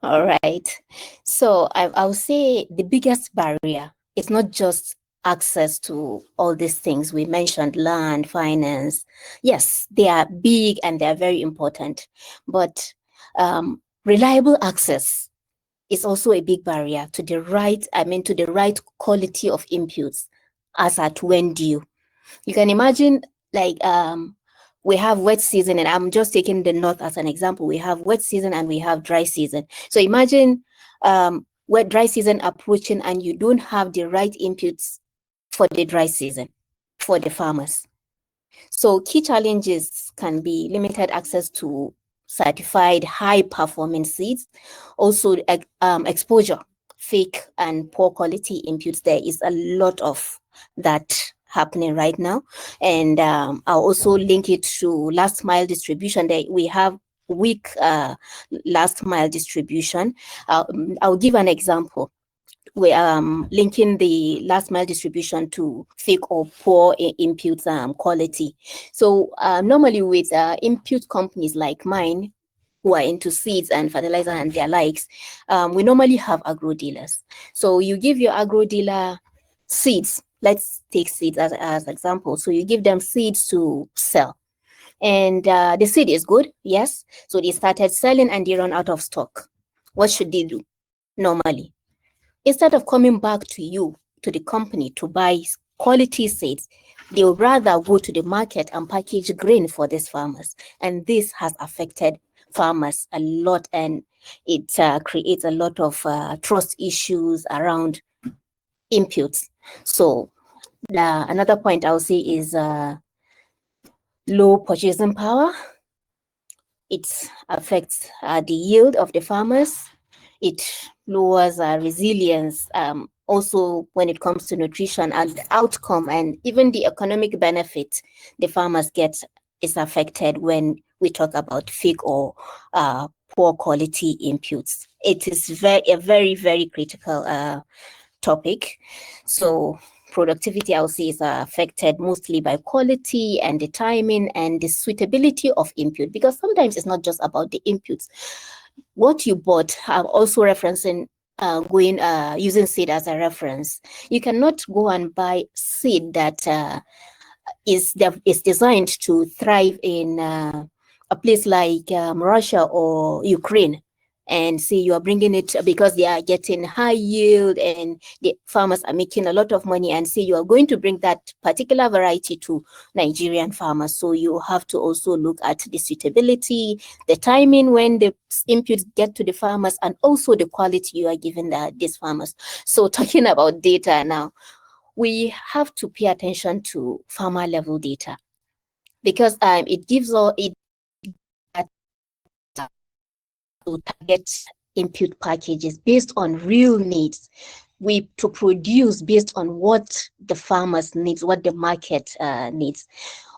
All right. So I'll say the biggest barrier is not just access to all these things we mentioned, land, finance. Yes, they are big and they are very important, but reliable access is also a big barrier to the right, to the right quality of inputs as at when due. You can imagine, like, we have wet season, and I'm just taking the north as an example. We have wet season and we have dry season. So imagine wet dry season approaching and you don't have the right inputs for the dry season for the farmers. So key challenges can be limited access to certified high performing seeds, also exposure, fake and poor quality inputs. There is a lot of that happening right now. And I'll also link it to last mile distribution. That we have weak last mile distribution. I'll give an example. We linking the last mile distribution to fake or poor input quality. So normally with input companies like mine, who are into seeds and fertilizer and their likes, we normally have agro dealers. So you give your agro dealer seeds. Let's take seeds as example. So you give them seeds to sell. And the seed is good, yes. So they started selling and they run out of stock. What should they do normally? Instead of coming back to you, to the company, to buy quality seeds, they would rather go to the market and package grain for these farmers. And this has affected farmers a lot, and it creates a lot of trust issues around inputs. So another point I'll say is low purchasing power. It affects the yield of the farmers. It lowers resilience, also when it comes to nutrition and the outcome, and even the economic benefit the farmers get is affected when we talk about fake or poor quality inputs. It is a very, very critical topic. So productivity, I'll say, is affected mostly by quality and the timing and the suitability of input, because sometimes it's not just about the inputs. What you bought, I'm also referencing using seed as a reference. You cannot go and buy seed that is designed to thrive in a place like Russia or Ukraine, and say you are bringing it because they are getting high yield and the farmers are making a lot of money, and say you are going to bring that particular variety to Nigerian farmers. So you have to also look at the suitability, the timing when the inputs get to the farmers, and also the quality you are giving these farmers. So talking about data now, we have to pay attention to farmer level data, because it gives all it to target input packages based on real needs. We to produce based on what the farmers needs, what the market needs.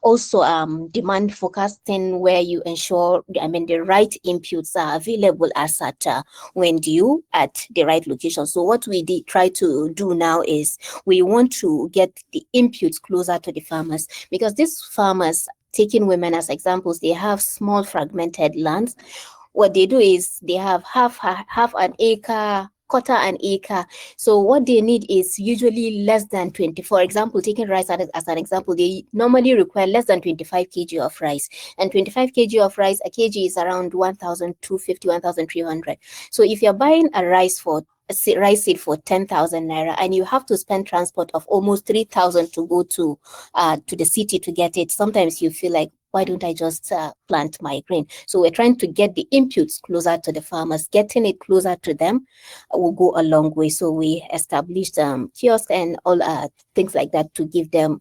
Also, demand forecasting, where you ensure, the right inputs are available as at when due at the right location. So what we try to do now is we want to get the inputs closer to the farmers, because these farmers, taking women as examples, they have small fragmented lands. What they do is they have half an acre, quarter an acre. So what they need is usually less than 20. For example, taking rice as an example, they normally require less than 25 kg of rice. And 25 kg of rice, a kg is around 1,250, 1,300. So if you're buying a rice seed for 10,000 naira, and you have to spend transport of almost 3,000 to go to the city to get it, sometimes you feel like, why don't I just plant my grain? So we're trying to get the inputs closer to the farmers. Getting it closer to them will go a long way. So we established kiosks and all things like that to give them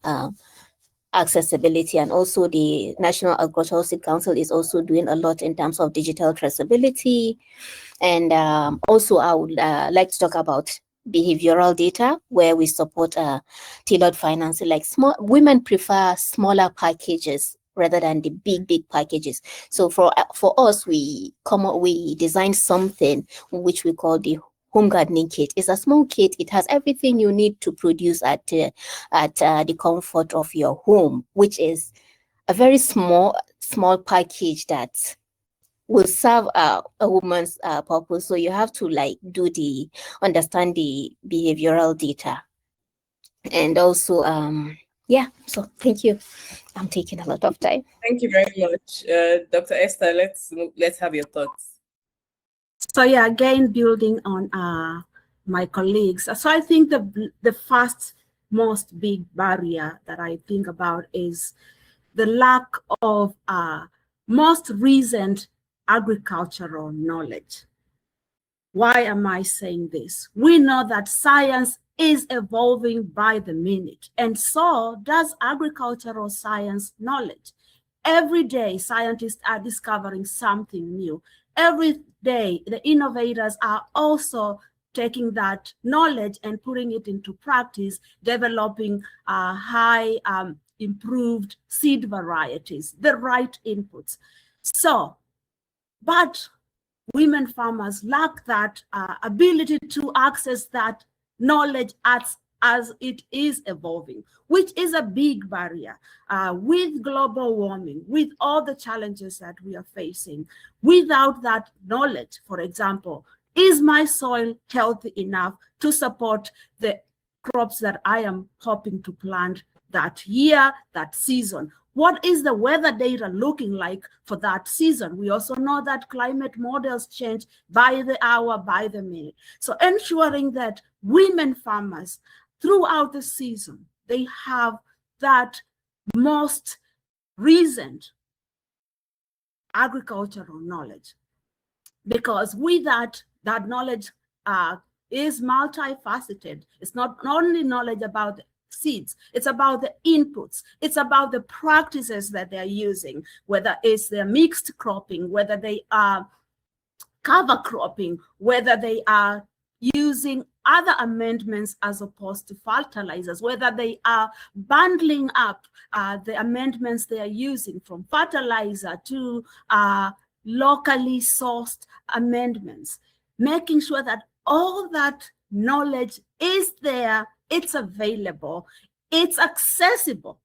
accessibility. And also the National Agricultural Seed Council is also doing a lot in terms of digital traceability. And also I would like to talk about behavioral data, where we support tailored financing. Like women prefer smaller packages rather than the big packages. So for us, we design something which we call the home gardening kit. It's a small kit. It has everything you need to produce at the comfort of your home, which is a very small package that will serve a woman's purpose. So you have to like understand the behavioral data. And also, yeah, so thank you. I'm taking a lot of time. Thank you very much. Dr. Esther, let's have your thoughts. So yeah, again, building on my colleagues. So I think the first most big barrier that I think about is the lack of most recent agricultural knowledge. Why am I saying this? We know that science is evolving by the minute, and so does agricultural science knowledge. Every day, scientists are discovering something new. Every day, the innovators are also taking that knowledge and putting it into practice, developing high improved seed varieties, the right inputs. So, but women farmers lack that ability to access that knowledge as it is evolving, which is a big barrier with global warming, with all the challenges that we are facing. Without that knowledge, for example, is my soil healthy enough to support the crops that I am hoping to plant that year, that season? What is the weather data looking like for that season? We also know that climate models change by the hour, by the minute. So ensuring that women farmers throughout the season, they have that most recent agricultural knowledge. Because with that knowledge is multifaceted. It's not only knowledge about seeds, it's about the inputs, it's about the practices that they're using, whether it's their mixed cropping, whether they are cover cropping, whether they are using other amendments as opposed to fertilizers, whether they are bundling up the amendments they are using from fertilizer to locally sourced amendments, making sure that all that knowledge is there, it's available, it's accessible.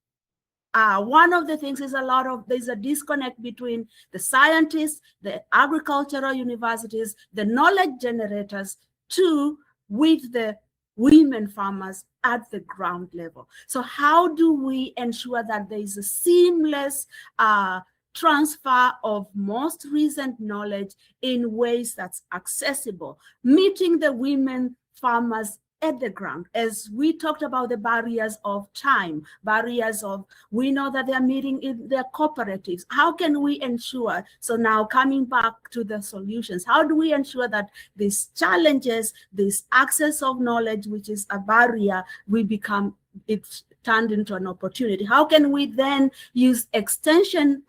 One of the things is there's a disconnect between the scientists, the agricultural universities, the knowledge generators, with the women farmers at the ground level. So how do we ensure that there is a seamless transfer of most recent knowledge in ways that's accessible, meeting the women farmers at the ground? As we talked about the barriers of time, we know that they're meeting in their cooperatives. How can we ensure, so now coming back to the solutions, how do we ensure that these challenges, this access of knowledge, which is a barrier, it's turned into an opportunity? How can we then use extension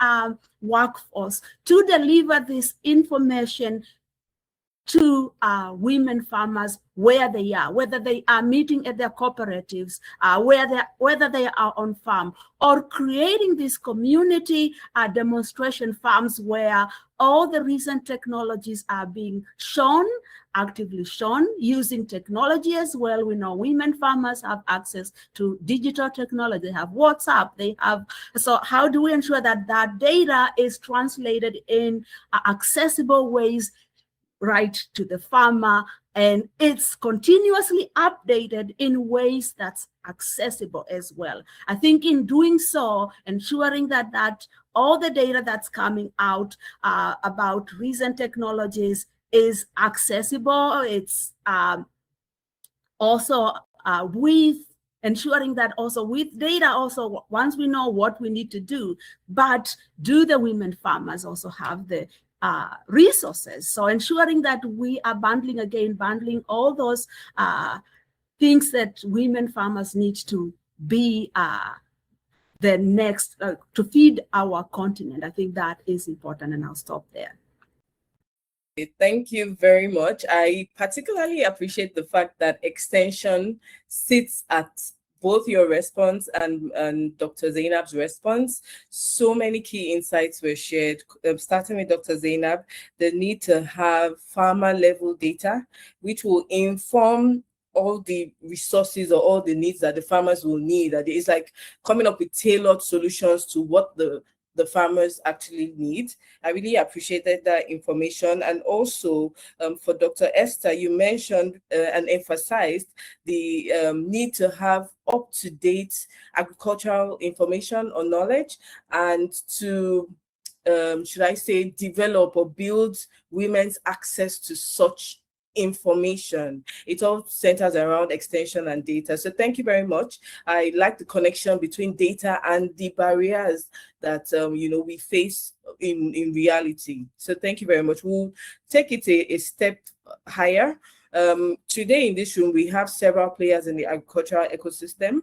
workforce to deliver this information to women farmers where they are, whether they are meeting at their cooperatives, whether they are on farm, or creating these community demonstration farms where all the recent technologies are being actively shown, using technology as well. We know women farmers have access to digital technology, they have WhatsApp, so how do we ensure that that data is translated in accessible ways right to the farmer, and it's continuously updated in ways that's accessible as well? I think in doing so, ensuring that all the data that's coming out about recent technologies is accessible. It's also with ensuring that also with data, also once we know what we need to do, but do the women farmers also have the resources? So ensuring that we are bundling all those things that women farmers need to be the next to feed our continent. I think that is important, and I'll stop there. Thank you very much. I particularly appreciate the fact that extension sits at both your response and Dr. Zainab's response. So many key insights were shared, starting with Dr. Zainab, the need to have farmer level data, which will inform all the resources or all the needs that the farmers will need. That it's like coming up with tailored solutions to what the the farmers actually need. I really appreciated that information. And also for Dr. Esther, you mentioned and emphasized the need to have up-to-date agricultural information or knowledge, and to should I say, develop or build women's access to such information. It all centers around extension and data. So thank you very much. I like the connection between data and the barriers that we face in reality. So thank you very much. We'll take it a step higher. Today in this room, we have several players in the agricultural ecosystem.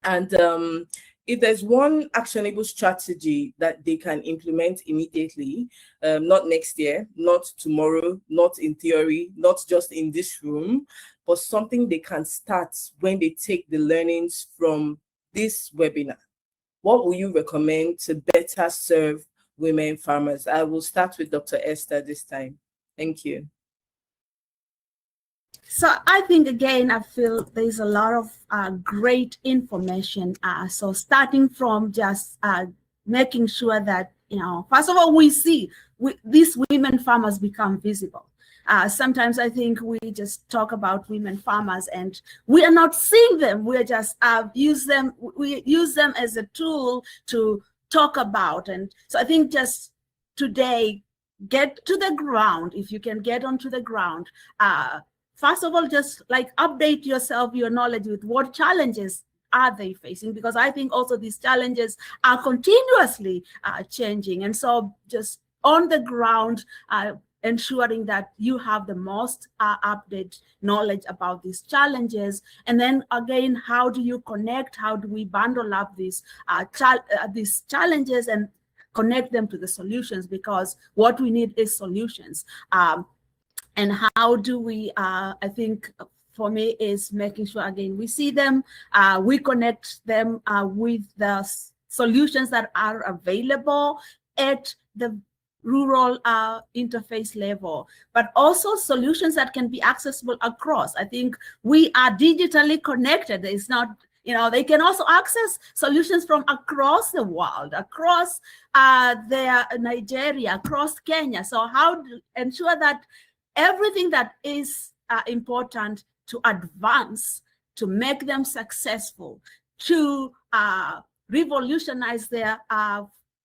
And if there's one actionable strategy that they can implement immediately, not next year, not tomorrow, not in theory, not just in this room, but something they can start when they take the learnings from this webinar, what will you recommend to better serve women farmers? I will start with Dr. Esther this time. Thank you. So I think, again, I feel there's a lot of great information. So starting from just making sure that, first of all, these women farmers become visible. Sometimes I think we just talk about women farmers and we are not seeing them. We just use them as a tool to talk about. And so I think just today, get to the ground. If you can get onto the ground, first of all, just like update yourself, your knowledge with what challenges are they facing, because I think also these challenges are continuously changing. And so just on the ground, ensuring that you have the most updated knowledge about these challenges. And then again, how do you connect? How do we bundle up these challenges and connect them to the solutions? Because what we need is solutions. And how do we, I think for me, is making sure, again, we see them, we connect them with the solutions that are available at the rural interface level, but also solutions that can be accessible across. I think we are digitally connected. It's not, they can also access solutions from across the world, across Nigeria, across Kenya. So how to ensure that everything that is important to advance, to make them successful, to revolutionize their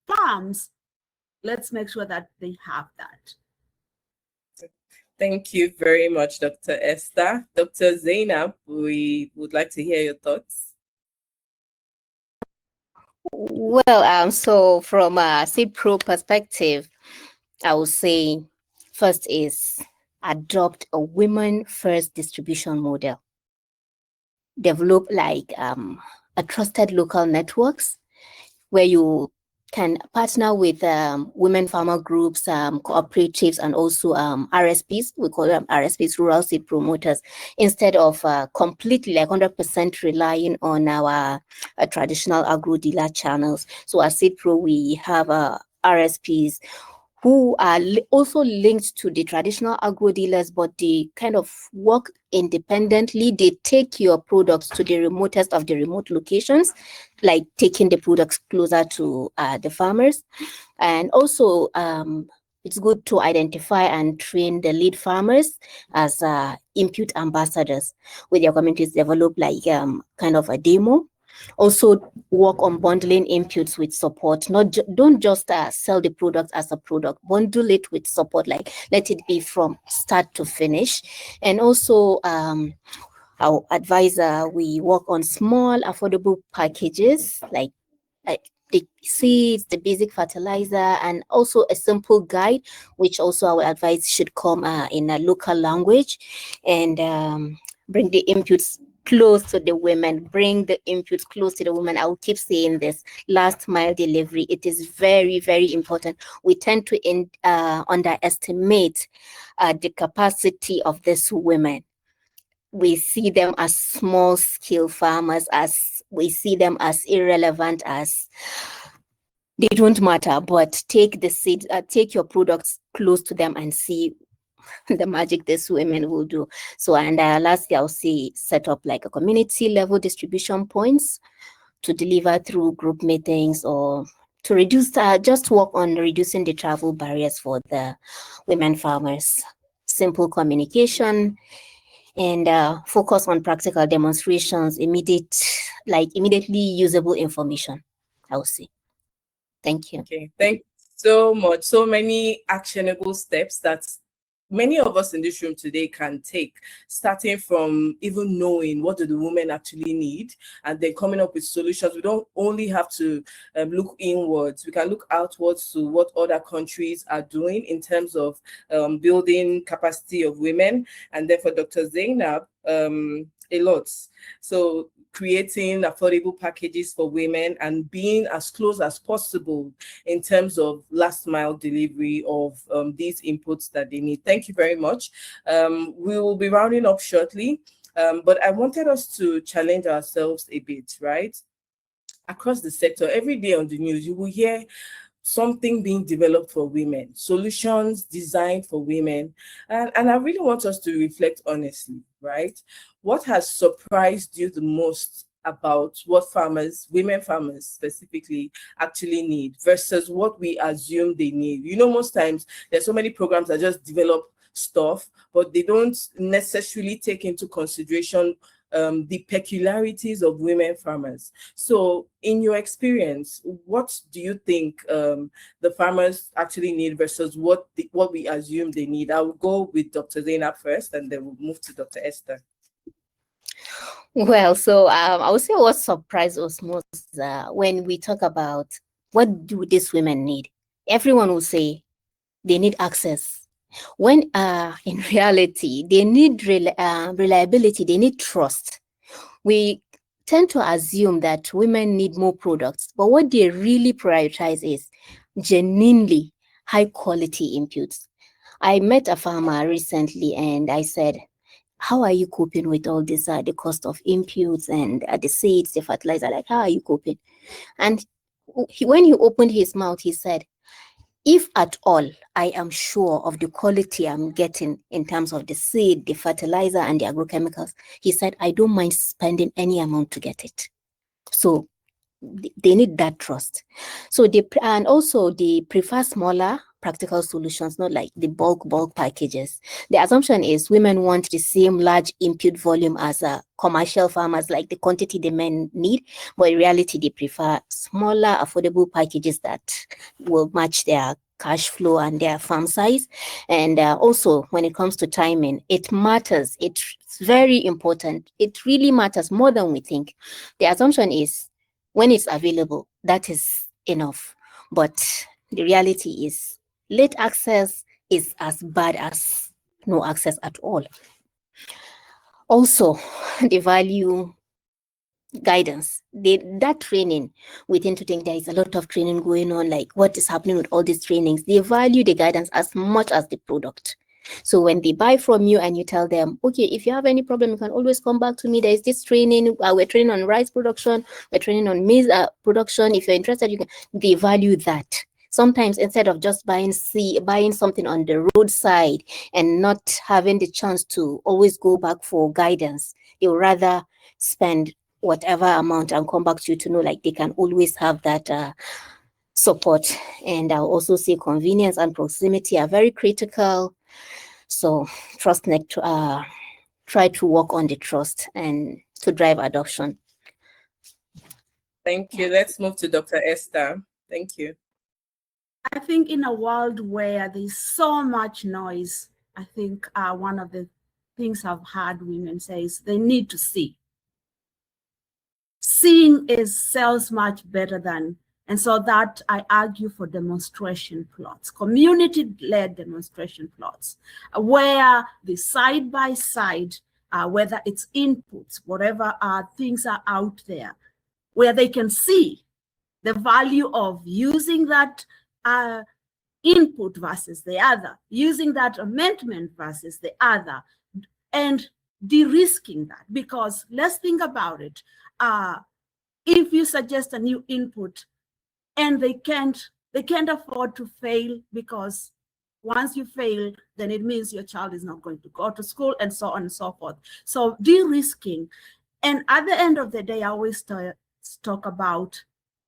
farms, let's make sure that they have that. Thank you very much, Dr. Esther. Dr. Zainab, we would like to hear your thoughts. Well, so from a Seed Pro perspective, I would say first is adopt a women-first distribution model. Develop like a trusted local networks where you can partner with women farmer groups, cooperatives, and also RSPs. We call them RSPs, rural seed promoters, instead of completely like 100% relying on our traditional agro dealer channels. So at Seed Pro, we have RSPs who are also linked to the traditional agro dealers, but they kind of work independently. They take your products to the remotest of the remote locations, like taking the products closer to the farmers. And also, it's good to identify and train the lead farmers as input ambassadors with their communities. Develop like kind of a demo. Also work on bundling inputs with support. Don't just sell the product as a product, bundle it with support, like let it be from start to finish. And also our advisor, we work on small affordable packages like the seeds, the basic fertilizer, and also a simple guide, which also our advice should come in a local language, and bring the inputs close to the women. Bring the inputs close to the women. I will keep saying this. Last mile delivery. It is very, very important. We tend to underestimate the capacity of these women. We see them as small scale farmers, as we see them as irrelevant, as they don't matter. But take the seed, take your products close to them and see the magic these women will do. So, and lastly, I'll say set up like a community level distribution points to deliver through group meetings or to reduce, just work on reducing the travel barriers for the women farmers, simple communication, and focus on practical demonstrations, immediately usable information, I would say. Thank you. Okay, thank you so much. So many actionable steps that many of us in this room today can take, starting from even knowing what do the women actually need, and then coming up with solutions. We don't only have to look inwards. We can look outwards to what other countries are doing in terms of building capacity of women. And then for Dr. Zainab, a lot. So creating affordable packages for women and being as close as possible in terms of last mile delivery of these inputs that they need. Thank you very much. We will be rounding up shortly, but I wanted us to challenge ourselves a bit, right? Across the sector, every day on the news, you will hear something being developed for women, solutions designed for women. And I really want us to reflect honestly, right? What has surprised you the most about what farmers, women farmers specifically, actually need versus what we assume they need? You know, most times there's so many programs that just develop stuff, but they don't necessarily take into consideration the peculiarities of women farmers. So in your experience, what do you think the farmers actually need versus what we assume they need? I will go with Dr. Zainab first, and then we'll move to Dr. Esther. Well, so I would say what surprised us most when we talk about what do these women need. Everyone will say they need access. When in reality, they need reliability, they need trust. We tend to assume that women need more products, but what they really prioritize is genuinely high quality inputs. I met a farmer recently and I said, how are you coping with all this, the cost of inputs and the seeds, the fertilizer, like how are you coping? And when he opened his mouth, he said, if at all, I am sure of the quality I'm getting in terms of the seed, the fertilizer, and the agrochemicals, he said, I don't mind spending any amount to get it. So they need that trust. So and also they prefer smaller practical solutions, not like the bulk packages. The assumption is women want the same large input volume as commercial farmers, like the quantity the men need, but in reality they prefer smaller affordable packages that will match their cash flow and their farm size. And also when it comes to timing, it matters. It's very important. It really matters more than we think. The assumption is when it's available, that is enough. But the reality is late access is as bad as no access at all. Also, the value guidance, that training, we tend to think there is a lot of training going on, like what is happening with all these trainings. They value the guidance as much as the product. So when they buy from you and you tell them, okay, if you have any problem, you can always come back to me. There is this training. We're training on rice production. We're training on maize production. If you're interested, you can. They value that. Sometimes instead of just buying something on the roadside and not having the chance to always go back for guidance, they would rather spend whatever amount and come back to you to know like they can always have that support. And I'll also say convenience and proximity are very critical. So try to work on the trust and to drive adoption. Thank you. Let's move to Dr. Esther. Thank you. I think in a world where there's so much noise, I think one of the things I've heard women say is they need to see. Seeing sells much better than, and so that I argue for demonstration plots, community-led demonstration plots, where the side by side, whether it's inputs, whatever things are out there, where they can see the value of using that input versus the other, using that amendment versus the other, and de-risking that. Because let's think about it. If you suggest a new input and they can't afford to fail, because once you fail, then it means your child is not going to go to school and so on and so forth. So de-risking. And at the end of the day, I always talk about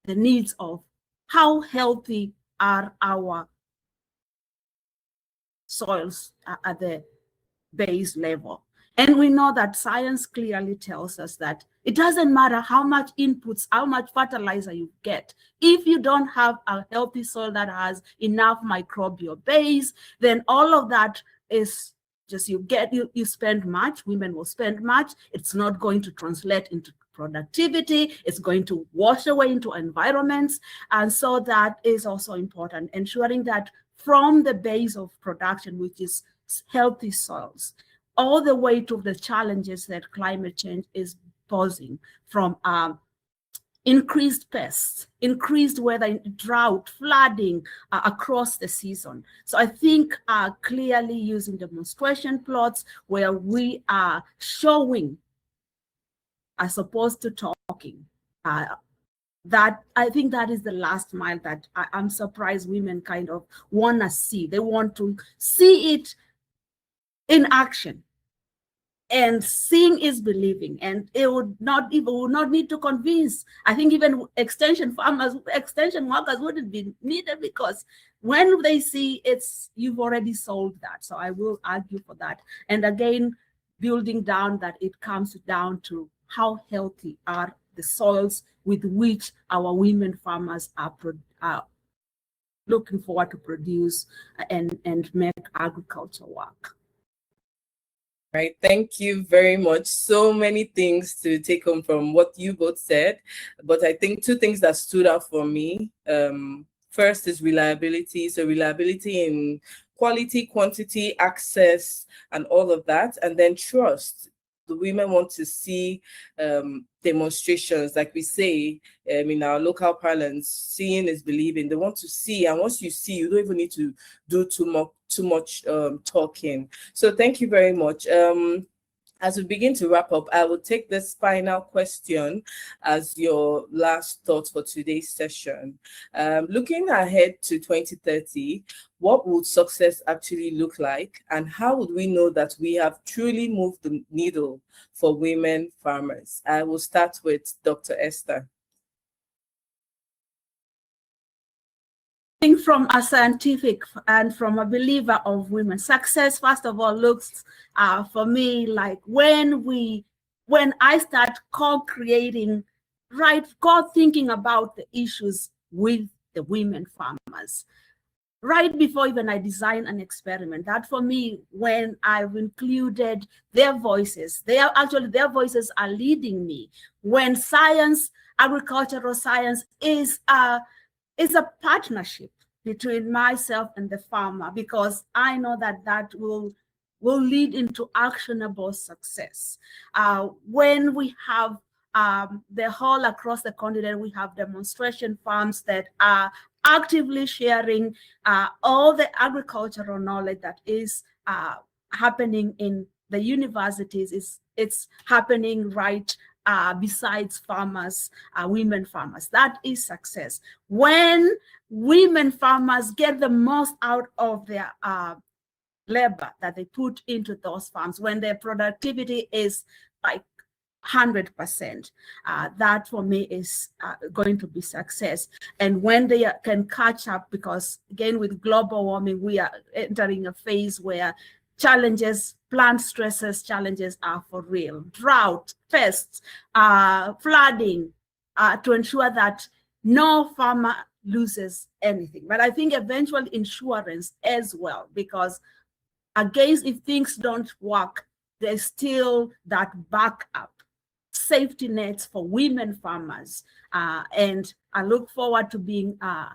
the needs of how healthy are our soils at the base level. And we know that science clearly tells us that it doesn't matter how much inputs, how much fertilizer you get. If you don't have a healthy soil that has enough microbial base, then all of that is just you spend much, women will spend much. It's not going to translate into productivity. It's going to wash away into environments. And so that is also important, ensuring that from the base of production, which is healthy soils, all the way to the challenges that climate change is posing, from increased pests, increased weather, drought, flooding across the season. So I think clearly using demonstration plots where we are showing as opposed to talking, that I think that is the last mile that I'm surprised women kind of want to see. They want to see it in action. And seeing is believing, and it would not need to convince. I think even extension workers wouldn't be needed, because when they see you've already solved that. So I will argue for that. And again, building down that it comes down to how healthy are the soils with which our women farmers are looking forward to produce and make agriculture work. Right. Thank you very much. So many things to take home from what you both said, but I think two things that stood out for me. First is reliability. So reliability in quality, quantity, access, and all of that. And then trust. The women want to see demonstrations, like we say in our local parlance, seeing is believing. They want to see, and once you see, you don't even need to do too much talking. So thank you very much. As we begin to wrap up, I will take this final question as your last thought for today's session. Looking ahead to 2030, what would success actually look like? And how would we know that we have truly moved the needle for women farmers? I will start with Dr. Esther. I think from a scientific and from a believer of women, success, first of all, looks for me like when I start co-creating, thinking about the issues with the women farmers. Right before even I design an experiment, that for me, when I've included their voices, their voices are leading me. When science, agricultural science is a partnership between myself and the farmer, because I know that will lead into actionable success. When we have the whole across the continent, we have demonstration farms that are actively sharing all the agricultural knowledge that is happening in the universities. It's happening right besides farmers, women farmers. That is success. When women farmers get the most out of their labor that they put into those farms, when their productivity is like 100%, that for me is going to be success. And when they can catch up, because again, with global warming, we are entering a phase where plant stresses challenges are for real. Drought, pests, flooding, to ensure that no farmer loses anything. But I think eventually insurance as well, because again, if things don't work, there's still that backup, safety nets for women farmers. And I look forward to being a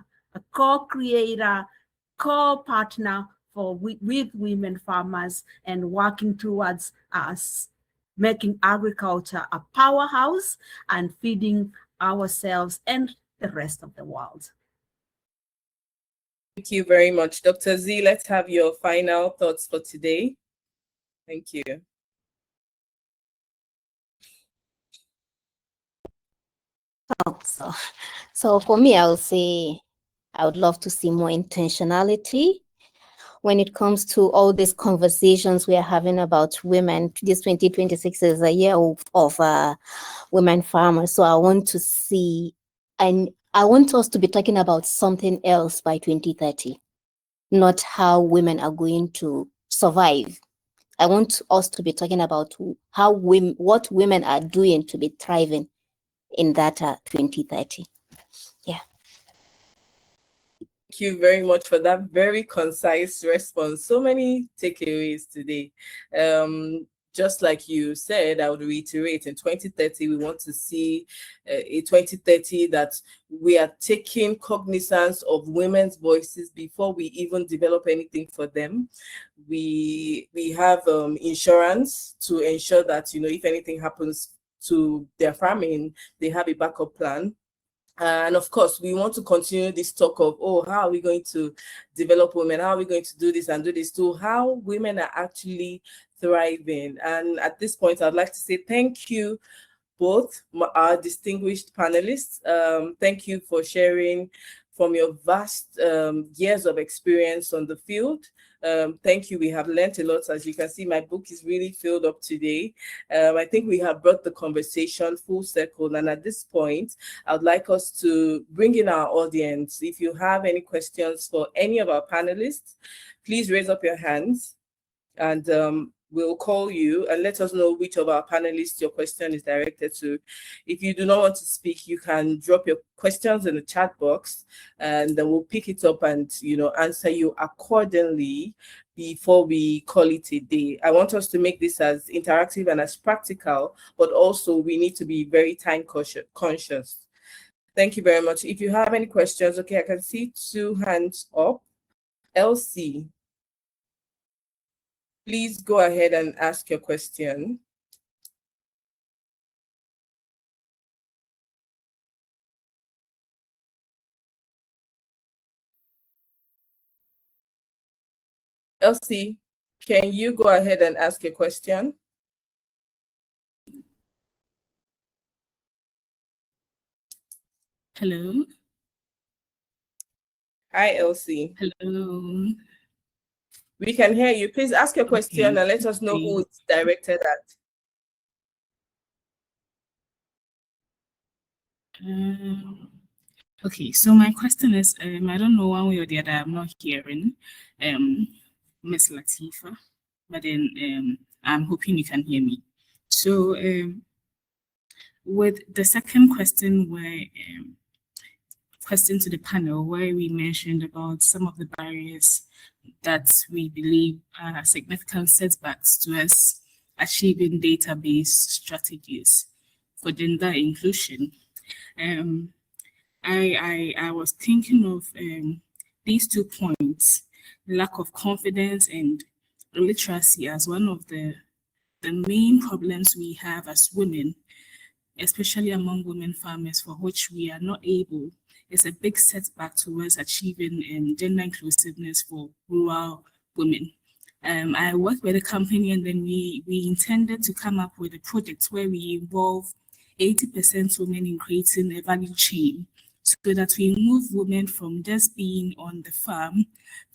co-creator, co-partner with women farmers, and working towards us making agriculture a powerhouse and feeding ourselves and the rest of the world. Thank you very much. Dr. Z, let's have your final thoughts for today. Thank you. So for me, I would say I would love to see more intentionality when it comes to all these conversations we are having about women. This 2026 is a year of women farmers. So I want to see I want us to be talking about something else by 2030, not how women are going to survive. I want us to be talking about how what women are doing to be thriving in that 2030. Yeah. Thank you very much for that very concise response. So many takeaways today. Just like you said, I would reiterate, in 2030, we want to see a 2030 that we are taking cognizance of women's voices before we even develop anything for them. We have insurance to ensure that, if anything happens to their farming, they have a backup plan. And of course, we want to continue this talk of, how are we going to develop women? How are we going to do this and do this, to how women are actually thriving. And at this point, I'd like to say thank you both, our distinguished panelists. Thank you for sharing from your vast years of experience on the field. Thank you. We have learned a lot. As you can see, my book is really filled up today. I think we have brought the conversation full circle. And at this point, I would like us to bring in our audience. If you have any questions for any of our panelists, please raise up your hands, and we'll call you and let us know which of our panelists your question is directed to. If you do not want to speak, you can drop your questions in the chat box, and then we'll pick it up and answer you accordingly before we call it a day. I want us to make this as interactive and as practical, but also we need to be very time conscious. Thank you very much. If you have any questions, okay, I can see 2 hands up. Elsie, please go ahead and ask your question. Elsie, can you go ahead and ask your question? Hello. Hi, Elsie. Hello. We can hear you. Please ask your question and let us know who it's directed at. Okay, so my question is, I don't know one way or the other, I'm not hearing Miss Latifa, but then I'm hoping you can hear me. So with the second question, question to the panel, where we mentioned about some of the barriers that we believe are significant setbacks to us achieving database strategies for gender inclusion. I was thinking of these 2 points, lack of confidence and illiteracy, as one of the main problems we have as women, especially among women farmers, for which we are not able. It's a big setback towards achieving gender inclusiveness for rural women. I worked with a company, and then we intended to come up with a project where we involve 80% women in creating a value chain, so that we move women from just being on the farm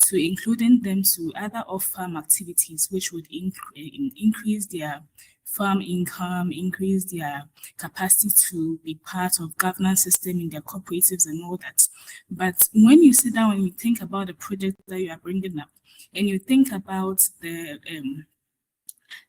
to including them to other off-farm activities, which would increase their farm income, increase their capacity to be part of governance system in their cooperatives and all that. But when you sit down and you think about the project that you are bringing up, and you think about the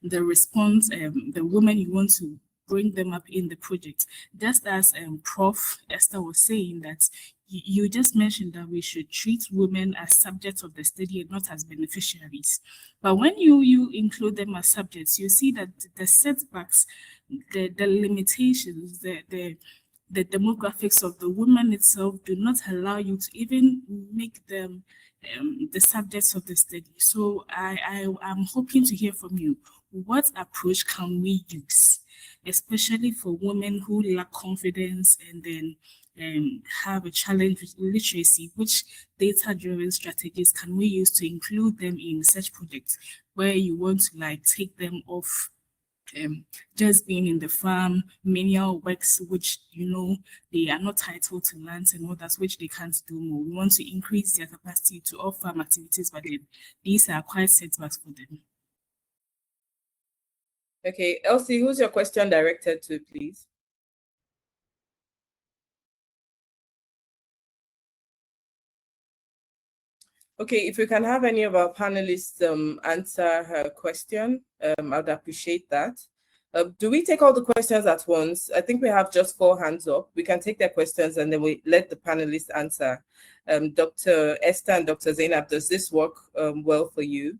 response, the women you want to bring them up in the project, just as Prof. Esther was saying, that you just mentioned that we should treat women as subjects of the study and not as beneficiaries. But when you include them as subjects, you see that the setbacks, the limitations, the demographics of the woman itself do not allow you to even make them the subjects of the study. So I'm hoping to hear from you. What approach can we use, especially for women who lack confidence and then have a challenge with literacy? Which data-driven strategies can we use to include them in such projects where you want to take them off just being in the farm, menial works, which they are not titled to lands and all that, which they can't do more. We want to increase their capacity to off-farm activities, but these are quite setbacks for them. Okay, Elsie, who's your question directed to, please? Okay, if we can have any of our panelists answer her question, I'd appreciate that. Do we take all the questions at once? I think we have just 4 hands up. We can take their questions and then we let the panelists answer. Dr. Esther and Dr. Zainab, does this work well for you?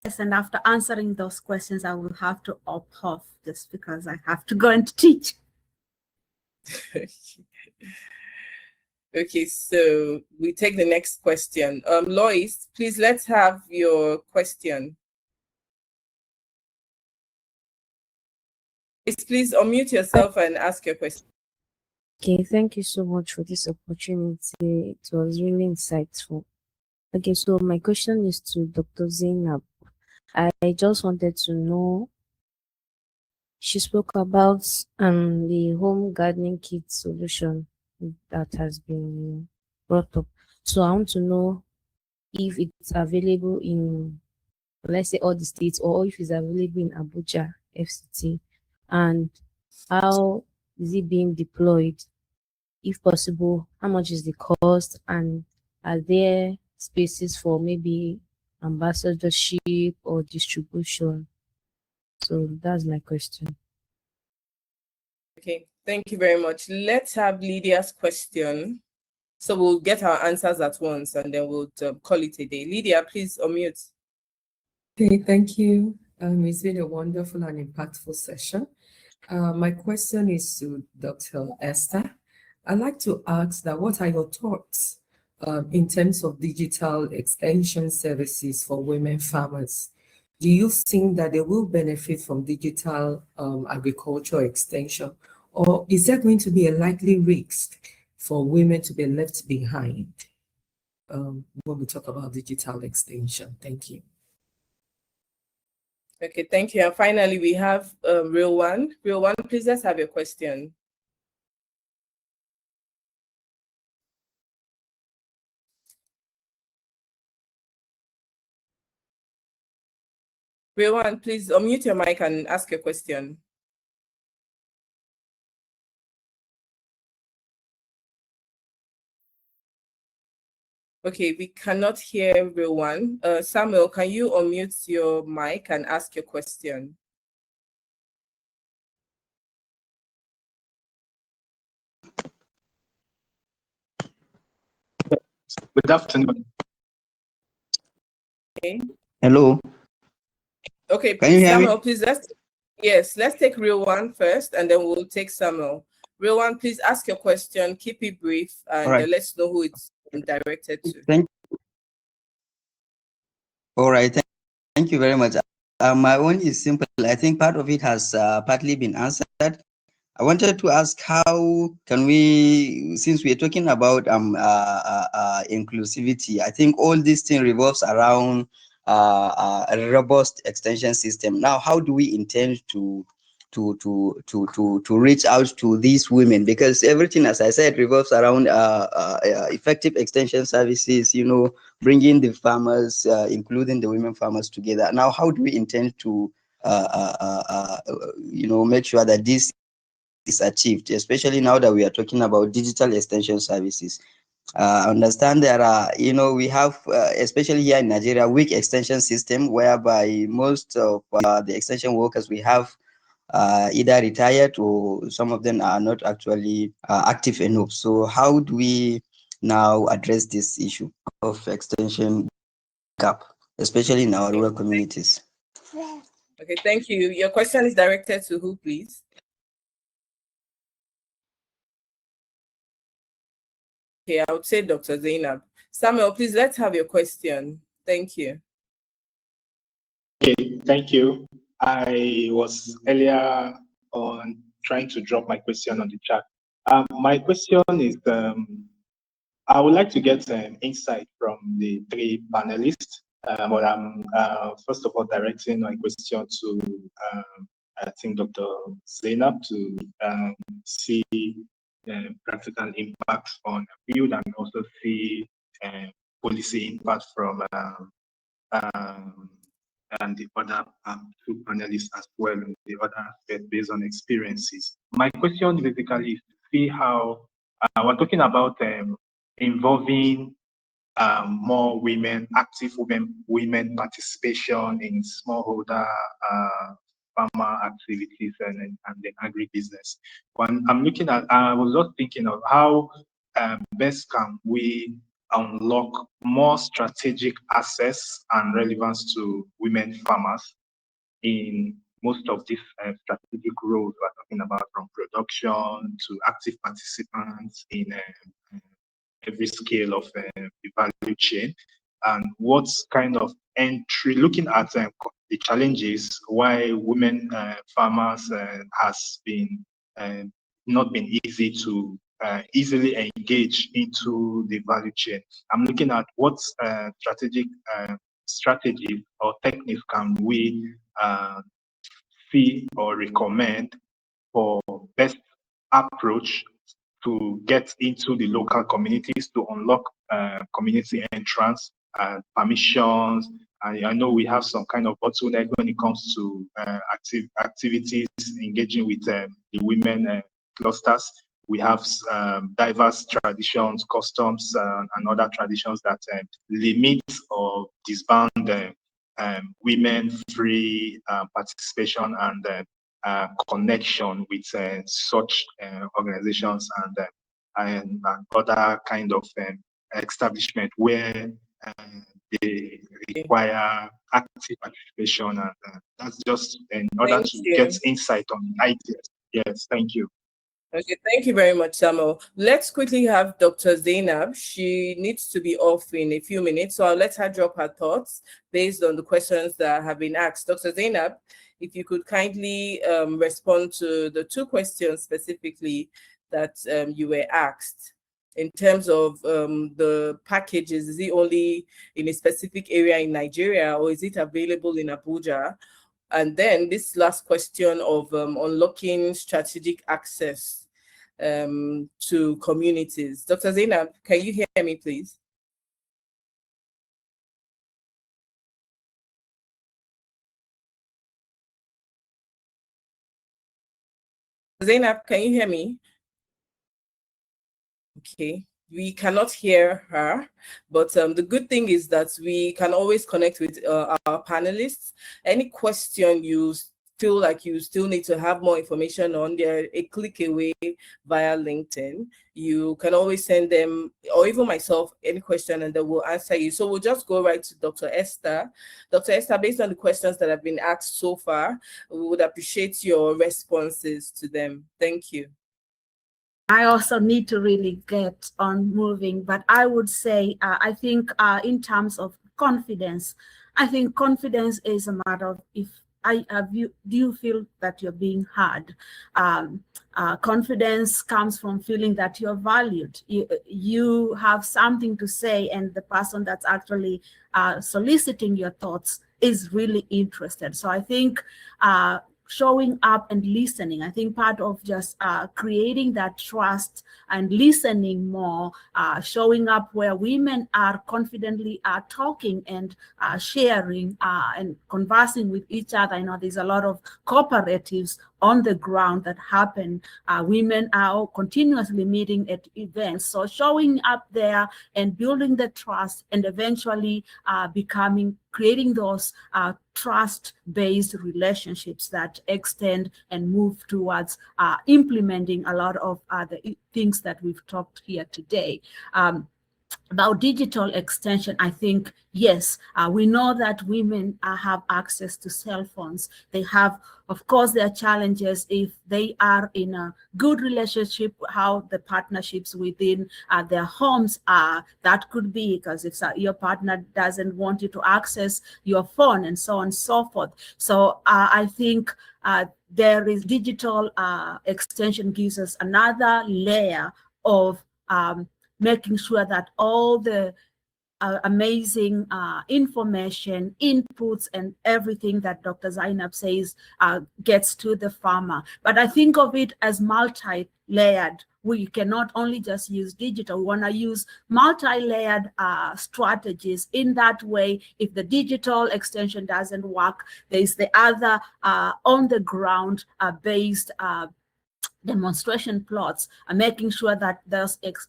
Yes, and after answering those questions, I will have to opt off just because I have to go and teach. Okay, so we take the next question. Lois, please let's have your question. Please unmute yourself and ask your question. Okay, thank you so much for this opportunity. It was really insightful. Okay, so my question is to Dr. Zainab. I just wanted to know, she spoke about the home gardening kit solution that has been brought up. So I want to know if it's available in, let's say, all the states, or if it's available in Abuja, FCT, and how is it being deployed? If possible, how much is the cost, and are there spaces for maybe ambassadorship or distribution? So that's my question. Okay, thank you very much. Let's have Lydia's question. So we'll get our answers at once and then we'll call it a day. Lydia, please unmute. Okay, thank you. It's been a wonderful and impactful session. My question is to Dr. Esther. I'd like to ask that what are your thoughts in terms of digital extension services for women farmers? Do you think that they will benefit from digital agriculture extension, or is there going to be a likely risk for women to be left behind when we talk about digital extension? Thank you. Okay, thank you. And finally, we have Real One. Real One, please let's have your question. Real One, please unmute your mic and ask your question. Okay, we cannot hear Real One. Samuel, can you unmute your mic and ask your question? Good afternoon. Okay. Hello. Okay, Can you hear Samuel, me? please let's take Real One first and then we'll take Samuel. Real One, please ask your question, keep it brief, and All right. let's know who it's directed to. All right. Thank you very much. My one is simple. I think part of it has partly been answered. I wanted to ask, how can we, since we're talking about inclusivity, I think all this thing revolves around a robust extension system. Now, how do we intend to reach out to these women? Because everything, as I said, revolves around effective extension services, you know, bringing the farmers, including the women farmers together. Now, how do we intend to you know, make sure that this is achieved, especially now that we are talking about digital extension services? I understand there are, you know, we have, especially here in Nigeria, weak extension system whereby most of the extension workers we have either retired or some of them are not actually active enough. So how do we now address this issue of extension gap, especially in our rural communities? Okay, thank you. Your question is directed to who, please? Okay, I would say Dr. Zainab. Samuel, please let's have your question. Thank you. Okay, thank you. I was earlier on trying to drop my question on the chat. My question is, I would like to get an insight from the 3 panelists, but I'm first of all directing my question to I think Dr. Zainab to see practical impact on the field and also see policy impact from and the other 2 panelists as well, and the other aspect based on experiences. My question basically is to see how we're talking about involving more women, active women participation in smallholder farmer activities and the agribusiness. When I'm looking at, I was just thinking of how best can we unlock more strategic access and relevance to women farmers in most of these strategic roles we're talking about, from production to active participants in every scale of the value chain, and what kind of entry, looking at the challenges why women farmers has been not been easy to easily engage into the value chain. I'm looking at what strategic strategies or techniques can we see or recommend for best approach to get into the local communities, to unlock community entrance, permissions. I know we have some kind of bottleneck when it comes to activities engaging with the women clusters. We have diverse traditions, customs, and other traditions that limit or disband women-free participation and connection with such organizations and other kind of establishment where they require active participation, and that's just in order Thank to you. get insight on ideas. Yes, thank you. Okay, thank you very much, Samuel. Let's quickly have Dr. Zainab. She needs to be off in a few minutes, so I'll let her drop her thoughts based on the questions that have been asked. Dr. Zainab, if you could kindly respond to the two questions specifically that you were asked. In terms of the packages, is it only in a specific area in Nigeria, or is it available in Abuja? And then this last question of unlocking strategic access to communities. Dr. Zainab, can you hear me, please? Zainab, can you hear me? Okay, we cannot hear her, but the good thing is that we can always connect with our panelists. Any question you feel like you still need to have more information on, they're a click away via LinkedIn. You can always send them, or even myself, any question, and they will answer you. So we'll just go right to Dr. Esther. Dr. Esther, based on the questions that have been asked so far, we would appreciate your responses to them. Thank you. I also need to really get on moving, but I would say, I think in terms of confidence, I think confidence is a matter of do you feel that you're being heard? Confidence comes from feeling that you're valued. You have something to say, and the person that's actually soliciting your thoughts is really interested. So I think showing up and listening, I think part of just creating that trust and listening more, showing up where women are confidently talking and sharing and conversing with each other. I know there's a lot of cooperatives on the ground that happen. Women are continuously meeting at events. So showing up there and building the trust, and eventually creating those trust-based relationships that extend and move towards implementing a lot of the things that we've talked here today. About digital extension, I think, yes, we know that women have access to cell phones. They have, of course, their challenges if they are in a good relationship, how the partnerships within their homes are. That could be because if your partner doesn't want you to access your phone and so on and so forth. So I think there is digital extension gives us another layer of making sure that all the amazing information, inputs, and everything that Dr. Zainab says gets to the farmer. But I think of it as multi-layered. We cannot only just use digital. We want to use multi-layered strategies. In that way, if the digital extension doesn't work, there's the other on the ground based demonstration plots, and making sure that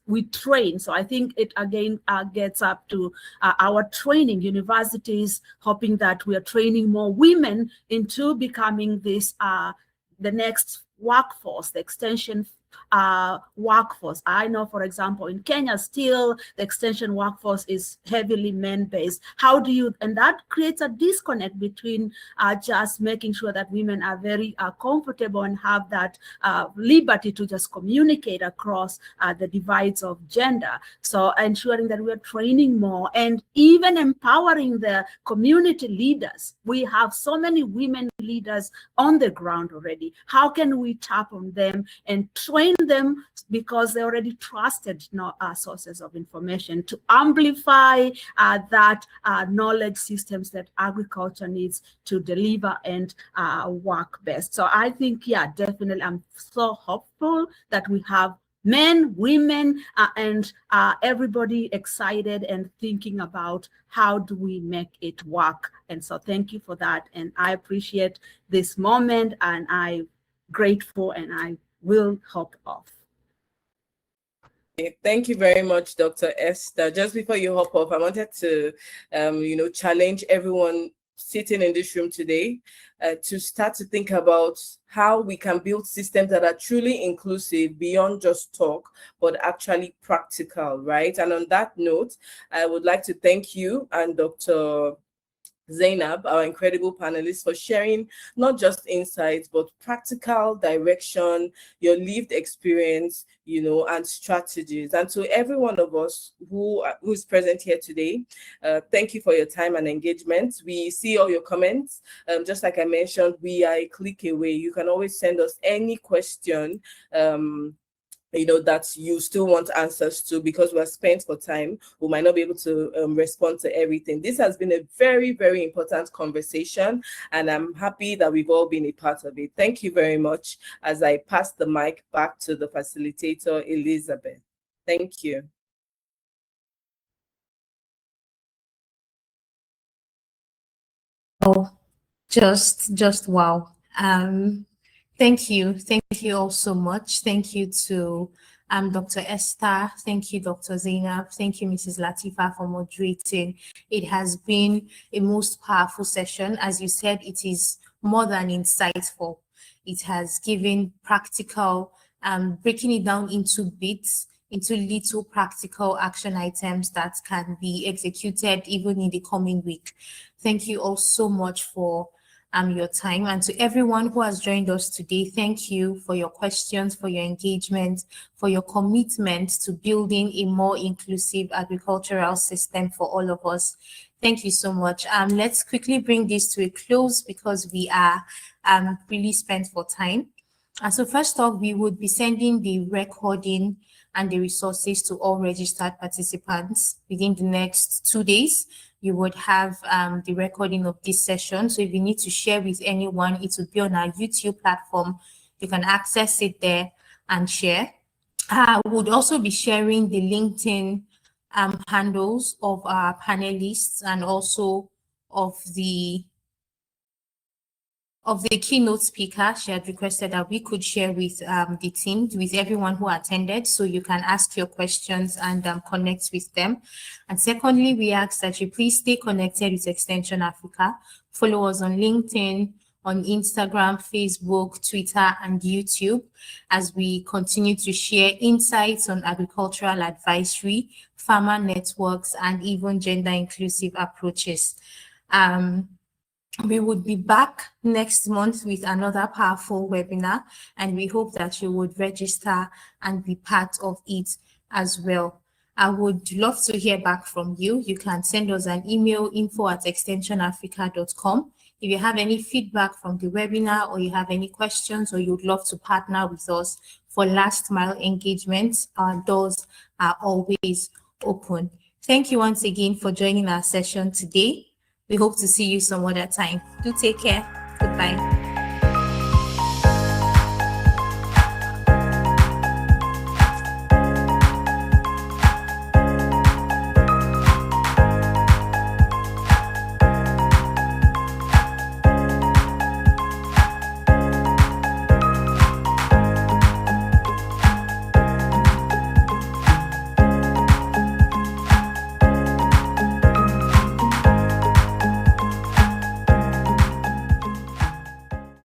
we train. So I think it again gets up to our training, universities, hoping that we are training more women into becoming this the next workforce, the extension workforce. I know, for example, in Kenya, still the extension workforce is heavily men-based. How do you, and that creates a disconnect between just making sure that women are very comfortable and have that liberty to just communicate across the divides of gender. So ensuring that we're training more and even empowering the community leaders. We have so many women leaders on the ground already. How can we tap on them and train them, because they already trusted sources of information, to amplify that knowledge systems that agriculture needs to deliver and work best. So I think, yeah, definitely, I'm so hopeful that we have men, women, and everybody excited and thinking about how do we make it work. And so thank you for that. And I appreciate this moment, and I'm grateful, and I will hop off. Thank you very much, Dr. Esther. Just before you hop off, I wanted to, challenge everyone sitting in this room today to start to think about how we can build systems that are truly inclusive beyond just talk, but actually practical, right? And on that note, I would like to thank you and Dr. Zainab, our incredible panelists, for sharing not just insights, but practical direction, your lived experience, and strategies. And to every one of us who's present here today, thank you for your time and engagement. We see all your comments. Just like I mentioned, we are a click away. You can always send us any question that you still want answers to, because we're spent for time. We might not be able to respond to everything. This has been a very, very important conversation, and I'm happy that we've all been a part of it. Thank you very much, as I pass the mic back to the facilitator, Elizabeth. Thank you. Oh, just wow. Thank you all so much. Thank you to Dr. Esther. Thank you, Dr. Zainab. Thank you, Mrs. Latifa, for moderating. It has been a most powerful session. As you said, it is more than insightful. It has given practical, breaking it down into bits, into little practical action items that can be executed even in the coming week. Thank you all so much for your time. And to everyone who has joined us today, thank you for your questions, for your engagement, for your commitment to building a more inclusive agricultural system for all of us. Thank you so much. Let's quickly bring this to a close, because we are really spent for time. So first off, we would be sending the recording and the resources to all registered participants within the next 2 days. You would have the recording of this session. So if you need to share with anyone, it will be on our YouTube platform. You can access it there and share. I would also be sharing the LinkedIn handles of our panelists, and also of the keynote speaker. She had requested that we could share with the team, with everyone who attended, so you can ask your questions and connect with them. And secondly, we ask that you please stay connected with Extension Africa. Follow us on LinkedIn, on Instagram, Facebook, Twitter, and YouTube, as we continue to share insights on agricultural advisory, farmer networks, and even gender inclusive approaches. We would be back next month with another powerful webinar, and we hope that you would register and be part of it as well. I would love to hear back from you. You can send us an email, info@extensionafrica.com. If you have any feedback from the webinar, or you have any questions, or you'd love to partner with us for last mile engagement, our doors are always open. Thank you once again for joining our session today. We hope to see you some other time. Do take care. Goodbye.